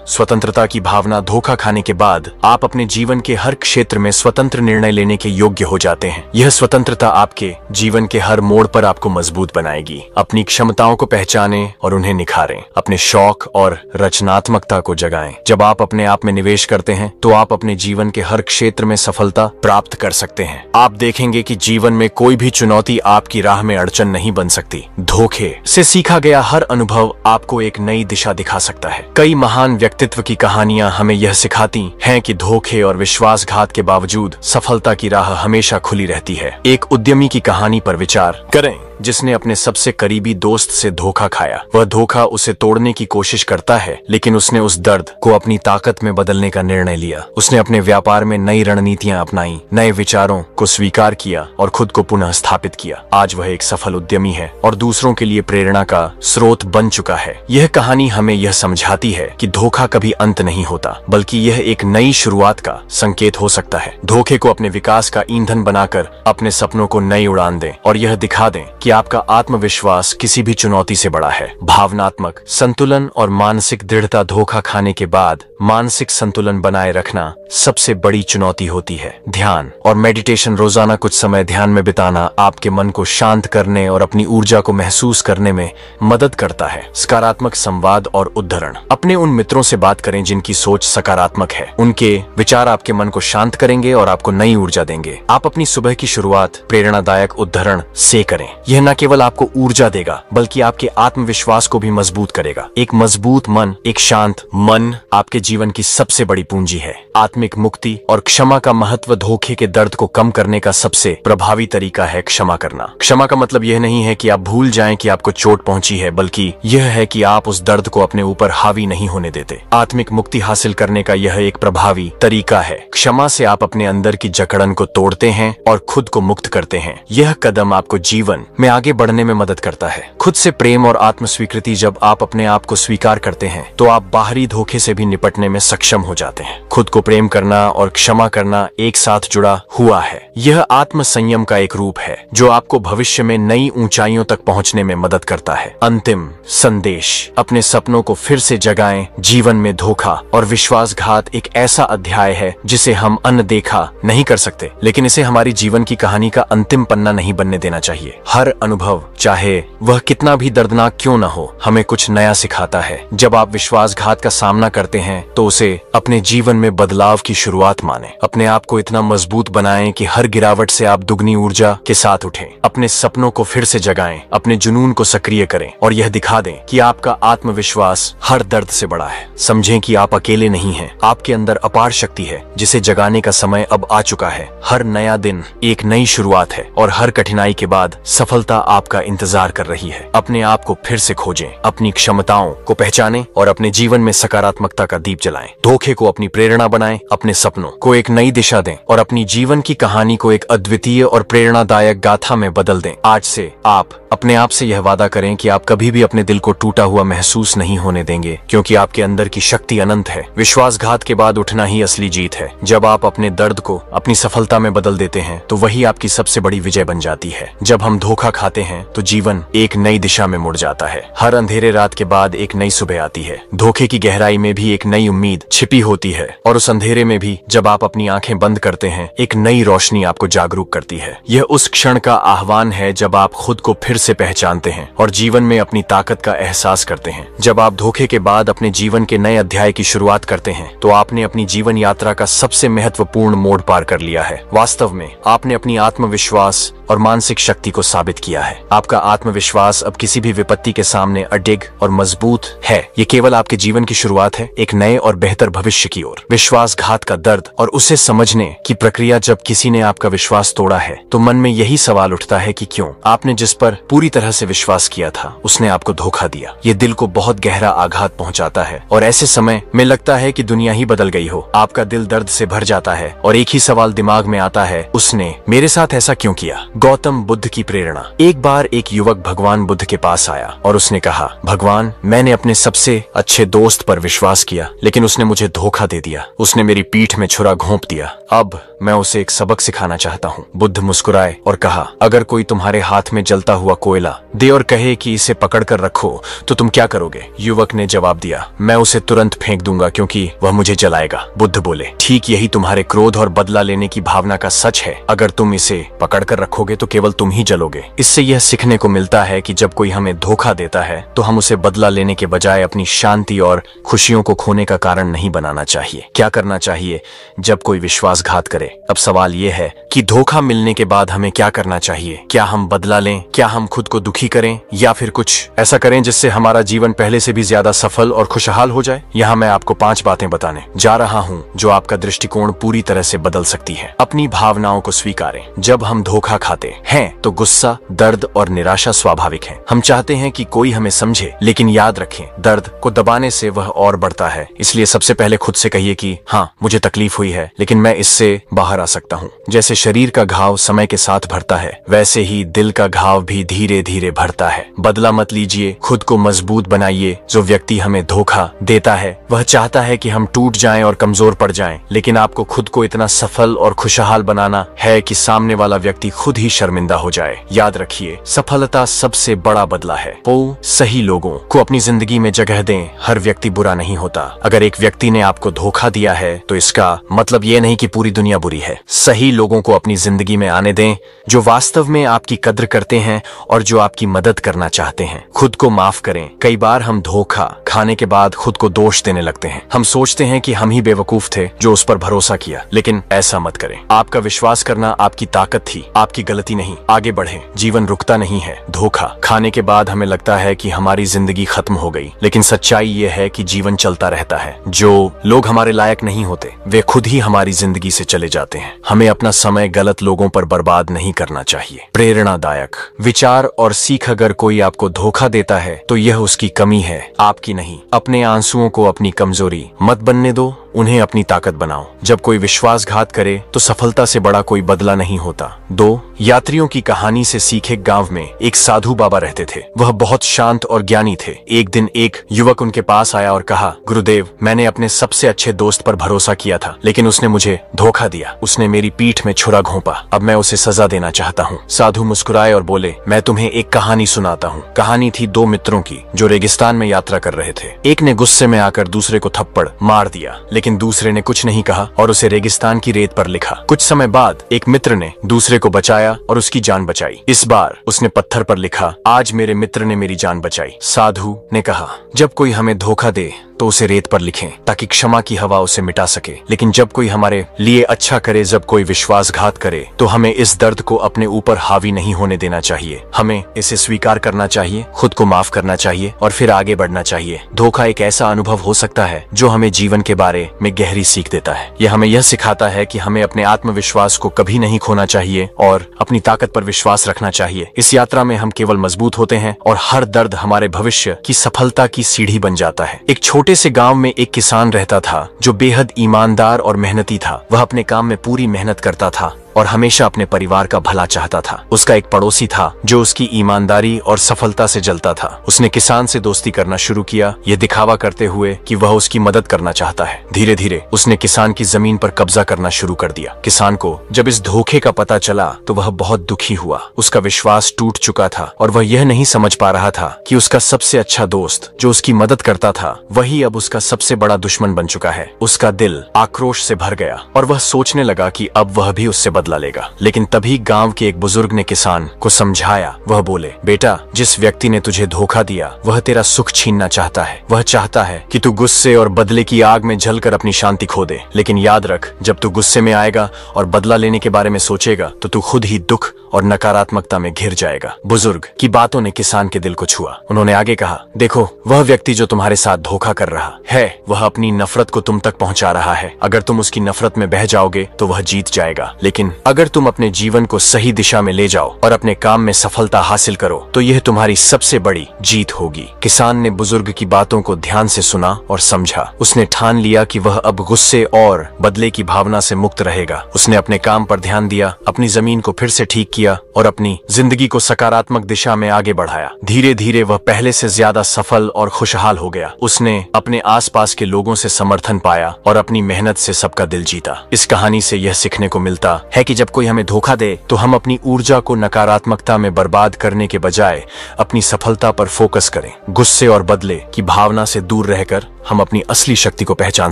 स्वतंत्रता की भावना। धोखा खाने के बाद आप अपने जीवन के हर क्षेत्र में स्वतंत्र निर्णय लेने के योग्य हो जाते हैं। यह स्वतंत्रता आपके जीवन के हर मोड़ पर आपको मजबूत बनाएगी। अपनी क्षमताओं को पहचानें और उन्हें निखारें। अपने शौक और रचनात्मकता को जगाएं। जब आप अपने आप में निवेश करते हैं तो आप अपने जीवन के हर क्षेत्र में सफलता प्राप्त कर सकते हैं। आप देखेंगे कि जीवन में कोई भी चुनौती आपकी राह में अड़चन नहीं बन सकती। धोखे से सीखा गया हर अनुभव आपको एक नई दिशा दिखा सकता है। कई महान व्यक्तित्व की कहानियां हमें यह सिखाती हैं कि धोखे और विश्वासघात के बावजूद सफलता की राह हमेशा खुली रहती है। एक उद्यमी की कहानी पर विचार करें जिसने अपने सबसे करीबी दोस्त से धोखा खाया। वह धोखा उसे तोड़ने की कोशिश करता है, लेकिन उसने उस दर्द को अपनी ताकत में बदलने का निर्णय लिया। उसने अपने व्यापार में नई रणनीतियां अपनाई, नए विचारों को स्वीकार किया और खुद को पुनः स्थापित किया। आज वह एक सफल उद्यमी है और दूसरों के लिए प्रेरणा का स्रोत बन चुका है। यह कहानी हमें यह समझाती है कि धोखा कभी अंत नहीं होता, बल्कि यह एक नई शुरुआत का संकेत हो सकता है। धोखे को अपने विकास का ईंधन बनाकर अपने सपनों को नई उड़ान दें और यह दिखा दें कि कि आपका आत्मविश्वास किसी भी चुनौती से बड़ा है। भावनात्मक संतुलन और मानसिक दृढ़ता। धोखा खाने के बाद मानसिक संतुलन बनाए रखना सबसे बड़ी चुनौती होती है। ध्यान और मेडिटेशन। रोजाना कुछ समय ध्यान में बिताना आपके मन को शांत करने और अपनी ऊर्जा को महसूस करने में मदद करता है। सकारात्मक संवाद और उद्धरण। अपने उन मित्रों से बात करें जिनकी सोच सकारात्मक है। उनके विचार आपके मन को शांत करेंगे और आपको नई ऊर्जा देंगे। आप अपनी सुबह की शुरुआत प्रेरणादायक उद्धरण से करें। यह न केवल आपको ऊर्जा देगा बल्कि आपके आत्मविश्वास को भी मजबूत करेगा। एक मजबूत मन, एक शांत मन आपके जीवन की सबसे बड़ी पूंजी है। आत्मिक मुक्ति और क्षमा का महत्व। धोखे के दर्द को कम करने का सबसे प्रभावी तरीका है क्षमा करना। क्षमा का मतलब यह नहीं है कि आप भूल जाएं कि आपको चोट पहुंची है, बल्कि यह है कि आप उस दर्द को अपने ऊपर हावी नहीं होने देते। आत्मिक मुक्ति हासिल करने का यह एक प्रभावी तरीका है। क्षमा से आप अपने अंदर की जकड़न को तोड़ते हैं और खुद को मुक्त करते हैं। यह कदम आपको जीवन में आगे बढ़ने में मदद करता है। खुद से प्रेम और आत्म स्वीकृति। जब आप अपने आप को स्वीकार करते हैं तो आप बाहरी धोखे से भी निपटने में सक्षम हो जाते हैं। खुद को प्रेम करना और क्षमा करना एक साथ जुड़ा हुआ है। यह आत्म संयम का एक रूप है जो आपको भविष्य में नई ऊंचाइयों तक पहुंचने में मदद करता है। अंतिम संदेश। अपने सपनों को फिर से जगाएं। जीवन में धोखा और विश्वासघात एक ऐसा अध्याय है जिसे हम अनदेखा नहीं कर सकते, लेकिन इसे हमारी जीवन की कहानी का अंतिम पन्ना नहीं बनने देना चाहिए। हर अनुभव, चाहे वह कितना भी दर्दनाक क्यों न हो, हमें कुछ नया सिखाता है। जब आप विश्वासघात का सामना करते हैं तो उसे अपने जीवन में बदलाव की शुरुआत माने। अपने आप को इतना मजबूत बनाएं कि हर गिरावट से आप दुगनी ऊर्जा के साथ उठें। अपने सपनों को फिर से जगाएं, अपने जुनून को सक्रिय करें और यह दिखा दें कि आपका आत्मविश्वास हर दर्द से बड़ा है। समझें कि आप अकेले नहीं हैं। आपके अंदर अपार शक्ति है जिसे जगाने का समय अब आ चुका है। हर नया दिन एक नई शुरुआत है और हर कठिनाई के बाद सफलता आपका इंतजार कर रही है। अपने आप को फिर से खोजें, अपनी क्षमताओं को पहचानें और अपने जीवन में सकारात्मकता का दीप जलाएं। धोखे को अपनी प्रेरणा बनाएं, अपने सपनों को एक नई दिशा दें और अपनी जीवन की कहानी को एक अद्वितीय और प्रेरणादायक गाथा में बदल दें। आज से आप अपने आप से यह वादा करें कि आप कभी भी अपने दिल को टूटा हुआ महसूस नहीं होने देंगे, क्योंकि आपके अंदर की शक्ति अनंत है। विश्वासघात के बाद उठना ही असली जीत है। जब आप अपने दर्द को अपनी सफलता में बदल देते हैं तो वही आपकी सबसे बड़ी विजय बन जाती है। जब हम धोखा खाते हैं तो जीवन एक नई दिशा में मुड़ जाता है। हर अंधेरे रात के बाद एक नई सुबह आती है। धोखे की गहराई में भी एक नई उम्मीद छिपी होती है और उस अंधेरे में भी जब आप अपनी आंखें बंद करते हैं एक नई रोशनी आपको जागरूक करती है। यह उस क्षण का आह्वान है जब आप खुद को फिर से पहचानते हैं और जीवन में अपनी ताकत का एहसास करते हैं। जब आप धोखे के बाद अपने जीवन के नए अध्याय की शुरुआत करते हैं तो आपने अपनी जीवन यात्रा का सबसे महत्वपूर्ण मोड़ पार कर लिया है। वास्तव में आपने अपनी आत्मविश्वास और मानसिक शक्ति को साबित किया है। आपका आत्मविश्वास अब किसी भी विपत्ति के सामने अडिग और मजबूत है। ये केवल आपके जीवन की शुरुआत है, एक नए और बेहतर भविष्य की ओर। विश्वासघात का दर्द और उसे समझने की प्रक्रिया। जब किसी ने आपका विश्वास तोड़ा है तो मन में यही सवाल उठता है कि क्यों? आपने जिस पर पूरी तरह से विश्वास किया था उसने आपको धोखा दिया। ये दिल को बहुत गहरा आघात पहुंचाता है और ऐसे समय में लगता है कि दुनिया ही बदल गई हो। आपका दिल दर्द से भर जाता है और एक ही सवाल दिमाग में आता है, उसने मेरे साथ ऐसा क्यों किया? गौतम बुद्ध की प्रेरणा। एक बार एक युवक भगवान बुद्ध के पास आया और उसने कहा, भगवान, मैंने अपने सबसे अच्छे दोस्त पर विश्वास किया लेकिन उसने मुझे धोखा दे दिया। उसने मेरी पीठ में छुरा घोंप दिया। अब मैं उसे एक सबक सिखाना चाहता हूँ। बुद्ध मुस्कुराए और कहा, अगर कोई तुम्हारे हाथ में जलता हुआ कोयला दे और कहे कि इसे पकड़ कर रखो तो तुम क्या करोगे? युवक ने जवाब दिया, मैं उसे तुरंत फेंक दूंगा क्योंकि वह मुझे जलाएगा। बुद्ध बोले, ठीक यही तुम्हारे क्रोध और बदला लेने की भावना का सच है। अगर तुम इसे पकड़ कर रखोगे तो केवल तुम ही जलोगे। इससे यह सीखने को मिलता है कि जब कोई हमें धोखा देता है तो हम उसे बदला लेने के बजाय अपनी शांति और खुशियों को खोने का कारण नहीं बनाना चाहिए। क्या करना चाहिए जब कोई विश्वासघात करे? अब सवाल यह है कि धोखा मिलने के बाद हमें क्या करना चाहिए? क्या हम बदला लें? क्या हम खुद को दुखी करें या फिर कुछ ऐसा करें जिससे हमारा जीवन पहले से भी ज्यादा सफल और खुशहाल हो जाए? यहाँ मैं आपको 5 बातें बताने जा रहा हूँ जो आपका दृष्टिकोण पूरी तरह से बदल सकती है। अपनी भावनाओं को स्वीकारें। जब हम धोखा खाते हैं तो गुस्सा, दर्द और निराशा स्वाभाविक है। हम चाहते हैं कि कोई हमें समझे, लेकिन याद रखें, दर्द को दबाने से वह और बढ़ता है। इसलिए सबसे पहले खुद से कहिए कि हाँ, मुझे तकलीफ हुई है लेकिन मैं इससे बाहर आ सकता हूँ। जैसे शरीर का घाव समय के साथ भरता है वैसे ही दिल का घाव भी धीरे धीरे भरता है। बदला मत लीजिए, खुद को मजबूत बनाइए। जो व्यक्ति हमें धोखा देता है वह चाहता है कि हम टूट जाएं और कमजोर पड़ जाएं, लेकिन आपको खुद को इतना सफल और खुशहाल बनाना है कि सामने वाला व्यक्ति खुद ही शर्मिंदा हो जाए। याद रखिए, सफलता सबसे बड़ा बदला है। वो सही लोगों को अपनी जिंदगी में जगह दें। हर व्यक्ति बुरा नहीं होता। अगर एक व्यक्ति ने आपको धोखा दिया है तो इसका मतलब ये नहीं कि पूरी दुनिया बुरी है। सही लोगों को अपनी जिंदगी में आने दें, जो वास्तव में आपकी कद्र करते हैं और जो आपकी मदद करना चाहते हैं। खुद को माफ करें। कई बार हम धोखा खाने के बाद खुद को दोष देने लगते हैं। हम सोचते हैं कि हम ही बेवकूफ थे जो उस पर भरोसा किया, लेकिन ऐसा मत करें। आपका विश्वास करना आपकी ताकत थी, आपकी गलती नहीं। आगे बढ़ें, जीवन रुकता नहीं है। धोखा खाने के बाद हमें लगता है कि हमारी जिंदगी खत्म हो गई, लेकिन सच्चाई ये है कि जीवन चलता रहता है। जो लोग हमारे लायक नहीं होते वे खुद ही हमारी जिंदगी से चले जाते हैं। हमें अपना समय गलत लोगों पर बर्बाद नहीं करना चाहिए। प्रेरणादायक विचार और सीख। अगर कोई आपको धोखा देता है तो यह उसकी कमी है, आपकी नहीं। अपने आंसुओं को अपनी कमजोरी मत बनने दो, उन्हें अपनी ताकत बनाओ। जब कोई विश्वासघात करे तो सफलता से बड़ा कोई बदला नहीं होता। 2 यात्रियों की कहानी से सीखे। गांव में एक साधु बाबा रहते थे। वह बहुत शांत और ज्ञानी थे। एक दिन एक युवक उनके पास आया और कहा, गुरुदेव, मैंने अपने सबसे अच्छे दोस्त पर भरोसा किया था, लेकिन उसने मुझे धोखा दिया। उसने मेरी पीठ में छुरा घोंपा। अब मैं उसे सजा देना चाहता हूँ। साधु मुस्कुराए और बोले, मैं तुम्हें एक कहानी सुनाता हूँ। कहानी थी 2 मित्रों की जो रेगिस्तान में यात्रा कर रहे थे। एक ने गुस्से में आकर दूसरे को थप्पड़ मार दिया, लेकिन दूसरे ने कुछ नहीं कहा और उसे रेगिस्तान की रेत पर लिखा। कुछ समय बाद एक मित्र ने दूसरे को बचाया और उसकी जान बचाई। इस बार उसने पत्थर पर लिखा, आज मेरे मित्र ने मेरी जान बचाई। साधु ने कहा, जब कोई हमें धोखा दे तो उसे रेत पर लिखें ताकि क्षमा की हवा उसे मिटा सके, लेकिन जब कोई हमारे लिए अच्छा करे, जब कोई विश्वासघात करे, तो हमें इस दर्द को अपने ऊपर हावी नहीं होने देना चाहिए। हमें इसे स्वीकार करना चाहिए, खुद को माफ करना चाहिए और फिर आगे बढ़ना चाहिए। धोखा एक ऐसा अनुभव हो सकता है जो हमें जीवन के बारे में गहरी सीख देता है। यह हमें यह सिखाता है कि हमें अपने आत्मविश्वास को कभी नहीं खोना चाहिए और अपनी ताकत पर विश्वास रखना चाहिए। इस यात्रा में हम केवल मजबूत होते हैं और हर दर्द हमारे भविष्य की सफलता की सीढ़ी बन जाता है। एक छोटे से गांव में एक किसान रहता था जो बेहद ईमानदार और मेहनती था। वह अपने काम में पूरी मेहनत करता था और हमेशा अपने परिवार का भला चाहता था। उसका एक पड़ोसी था जो उसकी ईमानदारी और सफलता से जलता था। उसने किसान से दोस्ती करना शुरू किया, यह दिखावा करते हुए कि वह उसकी मदद करना चाहता है। धीरे धीरे उसने किसान की जमीन पर कब्जा करना शुरू कर दिया। किसान को जब इस धोखे का पता चला तो वह बहुत दुखी हुआ। उसका विश्वास टूट चुका था और वह यह नहीं समझ पा रहा था कि उसका सबसे अच्छा दोस्त जो उसकी मदद करता था वही अब उसका सबसे बड़ा दुश्मन बन चुका है। उसका दिल आक्रोश से भर गया और वह सोचने लगा कि अब वह भी उससे बदला लेगा। लेकिन तभी गांव के एक बुजुर्ग ने किसान को समझाया। वह बोले, बेटा, जिस व्यक्ति ने तुझे धोखा दिया वह तेरा सुख छीनना चाहता है। वह चाहता है कि तू गुस्से और बदले की आग में जलकर अपनी शांति खो दे। लेकिन याद रख, जब तू गुस्से में आएगा और बदला लेने के बारे में सोचेगा तो तू खुद ही दुख और नकारात्मकता में घिर जाएगा। बुजुर्ग की बातों ने किसान के दिल को छुआ। उन्होंने आगे कहा, देखो, वह व्यक्ति जो तुम्हारे साथ धोखा कर रहा है वह अपनी नफरत को तुम तक पहुंचा रहा है। अगर तुम उसकी नफरत में बह जाओगे तो वह जीत जाएगा, लेकिन अगर तुम अपने जीवन को सही दिशा में ले जाओ और अपने काम में सफलता हासिल करो तो यह तुम्हारी सबसे बड़ी जीत होगी। किसान ने बुजुर्ग की बातों को ध्यान से सुना और समझा। उसने ठान लिया कि वह अब गुस्से और बदले की भावना से मुक्त रहेगा। उसने अपने काम पर ध्यान दिया, अपनी जमीन को फिर से ठीक किया और अपनी जिंदगी को सकारात्मक दिशा में आगे बढ़ाया। धीरे धीरे वह पहले से ज्यादा सफल और खुशहाल हो गया। उसने अपने आसपास के लोगों से समर्थन पाया और अपनी मेहनत से सबका दिल जीता। इस कहानी से यह सीखने को मिलता है कि जब कोई हमें धोखा दे तो हम अपनी ऊर्जा को नकारात्मकता में बर्बाद करने के बजाय अपनी सफलता पर फोकस करें। गुस्से और बदले की भावना से दूर रहकर हम अपनी असली शक्ति को पहचान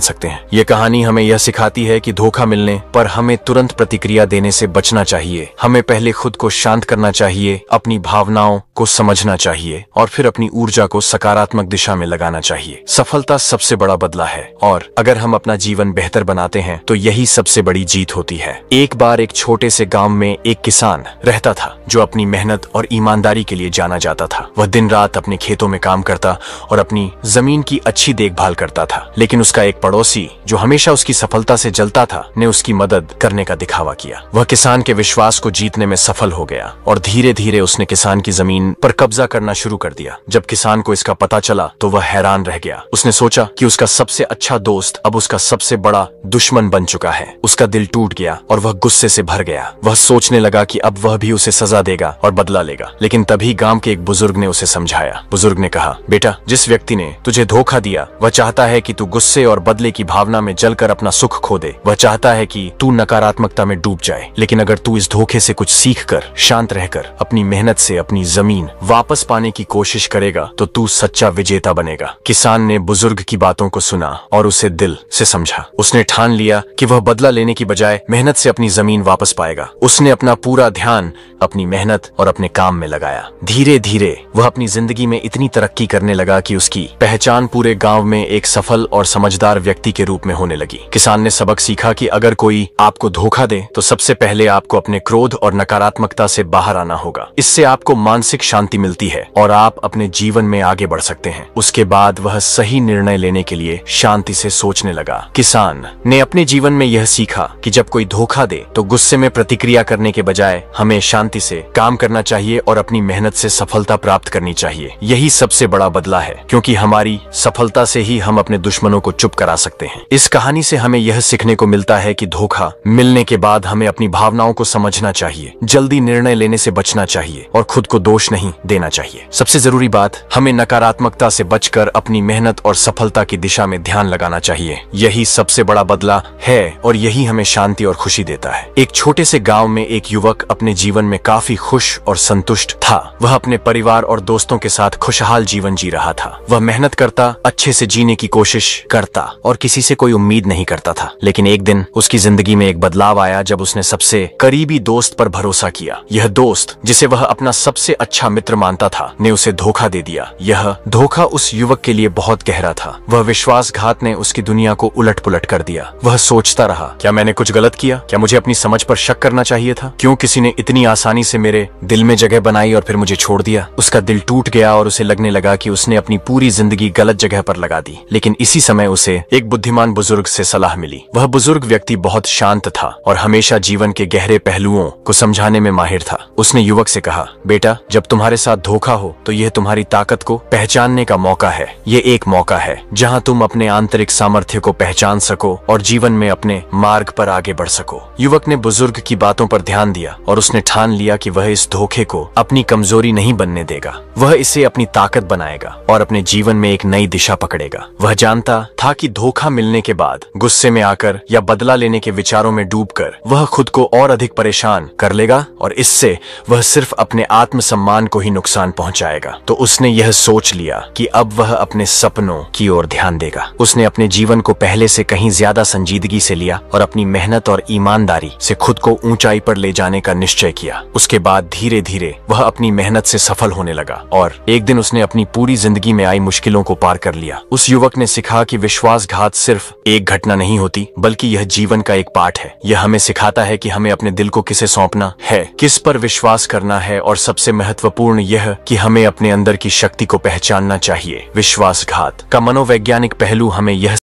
सकते हैं। यह कहानी हमें यह सिखाती है कि धोखा मिलने पर हमें तुरंत प्रतिक्रिया देने से बचना चाहिए। हमें पहले खुद को शांत करना चाहिए, अपनी भावनाओं को समझना चाहिए और फिर अपनी ऊर्जा को सकारात्मक दिशा में लगाना चाहिए। सफलता सबसे बड़ा बदला है और अगर हम अपना जीवन बेहतर बनाते हैं तो यही सबसे बड़ी जीत होती है। एक बार एक छोटे से गांव में एक किसान रहता था जो अपनी मेहनत और ईमानदारी के लिए जाना जाता था। वह दिन रात अपने खेतों में काम करता और अपनी जमीन की अच्छी देखभाल करता था। लेकिन उसका एक पड़ोसी जो हमेशा उसकी सफलता से जलता था ने उसकी मदद करने का दिखावा किया। वह किसान के विश्वास को जीतने में सफल हो गया और धीरे धीरे उसने किसान की जमीन पर कब्जा करना शुरू कर दिया। जब किसान को इसका पता चला तो वह हैरान रह गया। उसने सोचा कि उसका सबसे अच्छा दोस्त अब उसका सबसे बड़ा दुश्मन बन चुका है। उसका दिल टूट गया और वह गुस्से से भर गया। वह सोचने लगा कि अब वह भी उसे सजा देगा और बदला लेगा। लेकिन तभी गांव के एक बुजुर्ग ने उसे समझाया। बुजुर्ग ने कहा, बेटा, जिस व्यक्ति ने तुझे धोखा दिया वह चाहता है कि तू गुस्से और बदले की भावना में जलकर अपना सुख खो दे। वह चाहता है कि तू नकारात्मकता में डूब जाए। लेकिन अगर तू इस धोखे से कुछ सीख सीखकर, शांत रहकर, अपनी मेहनत से अपनी जमीन वापस पाने की कोशिश करेगा तो तू सच्चा विजेता बनेगा। किसान ने बुजुर्ग की बातों को सुना और उसे दिल से समझा। उसने ठान लिया कि वह बदला लेने की बजाय मेहनत से अपनी जमीन वापस पाएगा। उसने अपना पूरा ध्यान अपनी मेहनत और अपने काम में लगाया। धीरे धीरे वह अपनी जिंदगी में इतनी तरक्की करने लगा कि उसकी पहचान पूरे गांव में एक सफल और समझदार व्यक्ति के रूप में होने लगी। किसान ने सबक सीखा कि अगर कोई आपको धोखा दे तो सबसे पहले आपको अपने क्रोध और नकारात्मकता से बाहर आना होगा। इससे आपको मानसिक शांति मिलती है और आप अपने जीवन में आगे बढ़ सकते हैं। उसके बाद वह सही निर्णय लेने के लिए शांति से सोचने लगा। किसान ने अपने जीवन में यह सीखा कि जब कोई धोखा दे तो गुस्से में प्रतिक्रिया करने के बजाय हमें शांति से काम करना चाहिए और अपनी मेहनत से सफलता प्राप्त करनी चाहिए। यही सबसे बड़ा बदला है, क्योंकि हमारी सफलता से ही हम अपने दुश्मनों को चुप करा सकते हैं। इस कहानी से हमें यह सीखने को मिलता है कि धोखा मिलने के बाद हमें अपनी भावनाओं को समझना चाहिए, जल्दी निर्णय लेने से बचना चाहिए और खुद को दोष नहीं देना चाहिए। सबसे जरूरी बात, हमें नकारात्मकता से बचकर अपनी मेहनत और सफलता की दिशा में ध्यान लगाना चाहिए। यही सबसे बड़ा बदला है और यही हमें शांति और खुशी देता है। एक छोटे से गांव में एक युवक अपने जीवन में काफी खुश और संतुष्ट था। वह अपने परिवार और दोस्तों के साथ खुशहाल जीवन जी रहा था। वह मेहनत करता, अच्छे से जीने की कोशिश करता और किसी से कोई उम्मीद नहीं करता था। लेकिन एक दिन उसकी जिंदगी में एक बदलाव आया जब उसने सबसे करीबी दोस्त पर भरोसा किया। यह दोस्त, जिसे वह अपना सबसे अच्छा मित्र मानता था, ने उसे धोखा दे दिया। यह धोखा उस युवक के लिए बहुत गहरा था। वह विश्वासघात ने उसकी दुनिया को उलट-पुलट कर दिया। वह सोचता रहा, क्या मैंने कुछ गलत किया? क्या मुझे अपनी समझ पर शक करना चाहिए था? क्यों किसी ने इतनी आसानी से मेरे दिल में जगह बनाई और फिर मुझे छोड़ दिया? उसका दिल टूट गया और उसे लगने लगा कि उसने अपनी पूरी जिंदगी गलत जगह पर लगा दी। लेकिन इसी समय उसे एक बुद्धिमान बुजुर्ग से सलाह मिली। वह बुजुर्ग व्यक्ति बहुत शांत था और हमेशा जीवन के गहरे पहलुओं को समझाने में माहिर था। उसने युवक से कहा, बेटा, जब तुम्हारे साथ धोखा हो तो यह तुम्हारी ताकत को पहचानने का मौका है। ये एक मौका है जहां तुम अपने आंतरिक सामर्थ्य को पहचान सको और जीवन में अपने मार्ग पर आगे बढ़ सको। युवक ने बुजुर्ग की बातों पर ध्यान दिया और उसने ठान लिया कि वह इस धोखे को अपनी कमजोरी नहीं बनने देगा। वह इसे अपनी ताकत बनाएगा और अपने जीवन में एक नई दिशा पकड़ेगा। वह जानता था कि धोखा मिलने के बाद गुस्से में आकर या बदला लेने के विचारों में डूबकर वह खुद को और अधिक परेशान कर लेगा और इससे वह सिर्फ अपने आत्मसम्मान को ही नुकसान पहुंचाएगा। तो उसने यह सोच लिया कि अब वह अपने सपनों की ओर ध्यान देगा। उसने अपने जीवन को पहले से कहीं ज्यादा संजीदगी से लिया और अपनी मेहनत और ईमानदारी से खुद को ऊंचाई पर ले जाने का निश्चय किया। उसके बाद धीरे धीरे वह अपनी मेहनत से सफल होने लगा और एक दिन उसने अपनी पूरी जिंदगी में आई मुश्किलों को पार कर लिया। उस युवक ने सीखा कि विश्वासघात सिर्फ एक घटना नहीं होती, बल्कि यह जीवन का एक पाठ है। यह हमें सिखाता है कि हमें अपने दिल को किसे सौंपना है, किस पर विश्वास करना है और सबसे महत्वपूर्ण यह कि हमें अपने अंदर की शक्ति को पहचानना चाहिए। विश्वासघात का मनोवैज्ञानिक पहलू हमें यह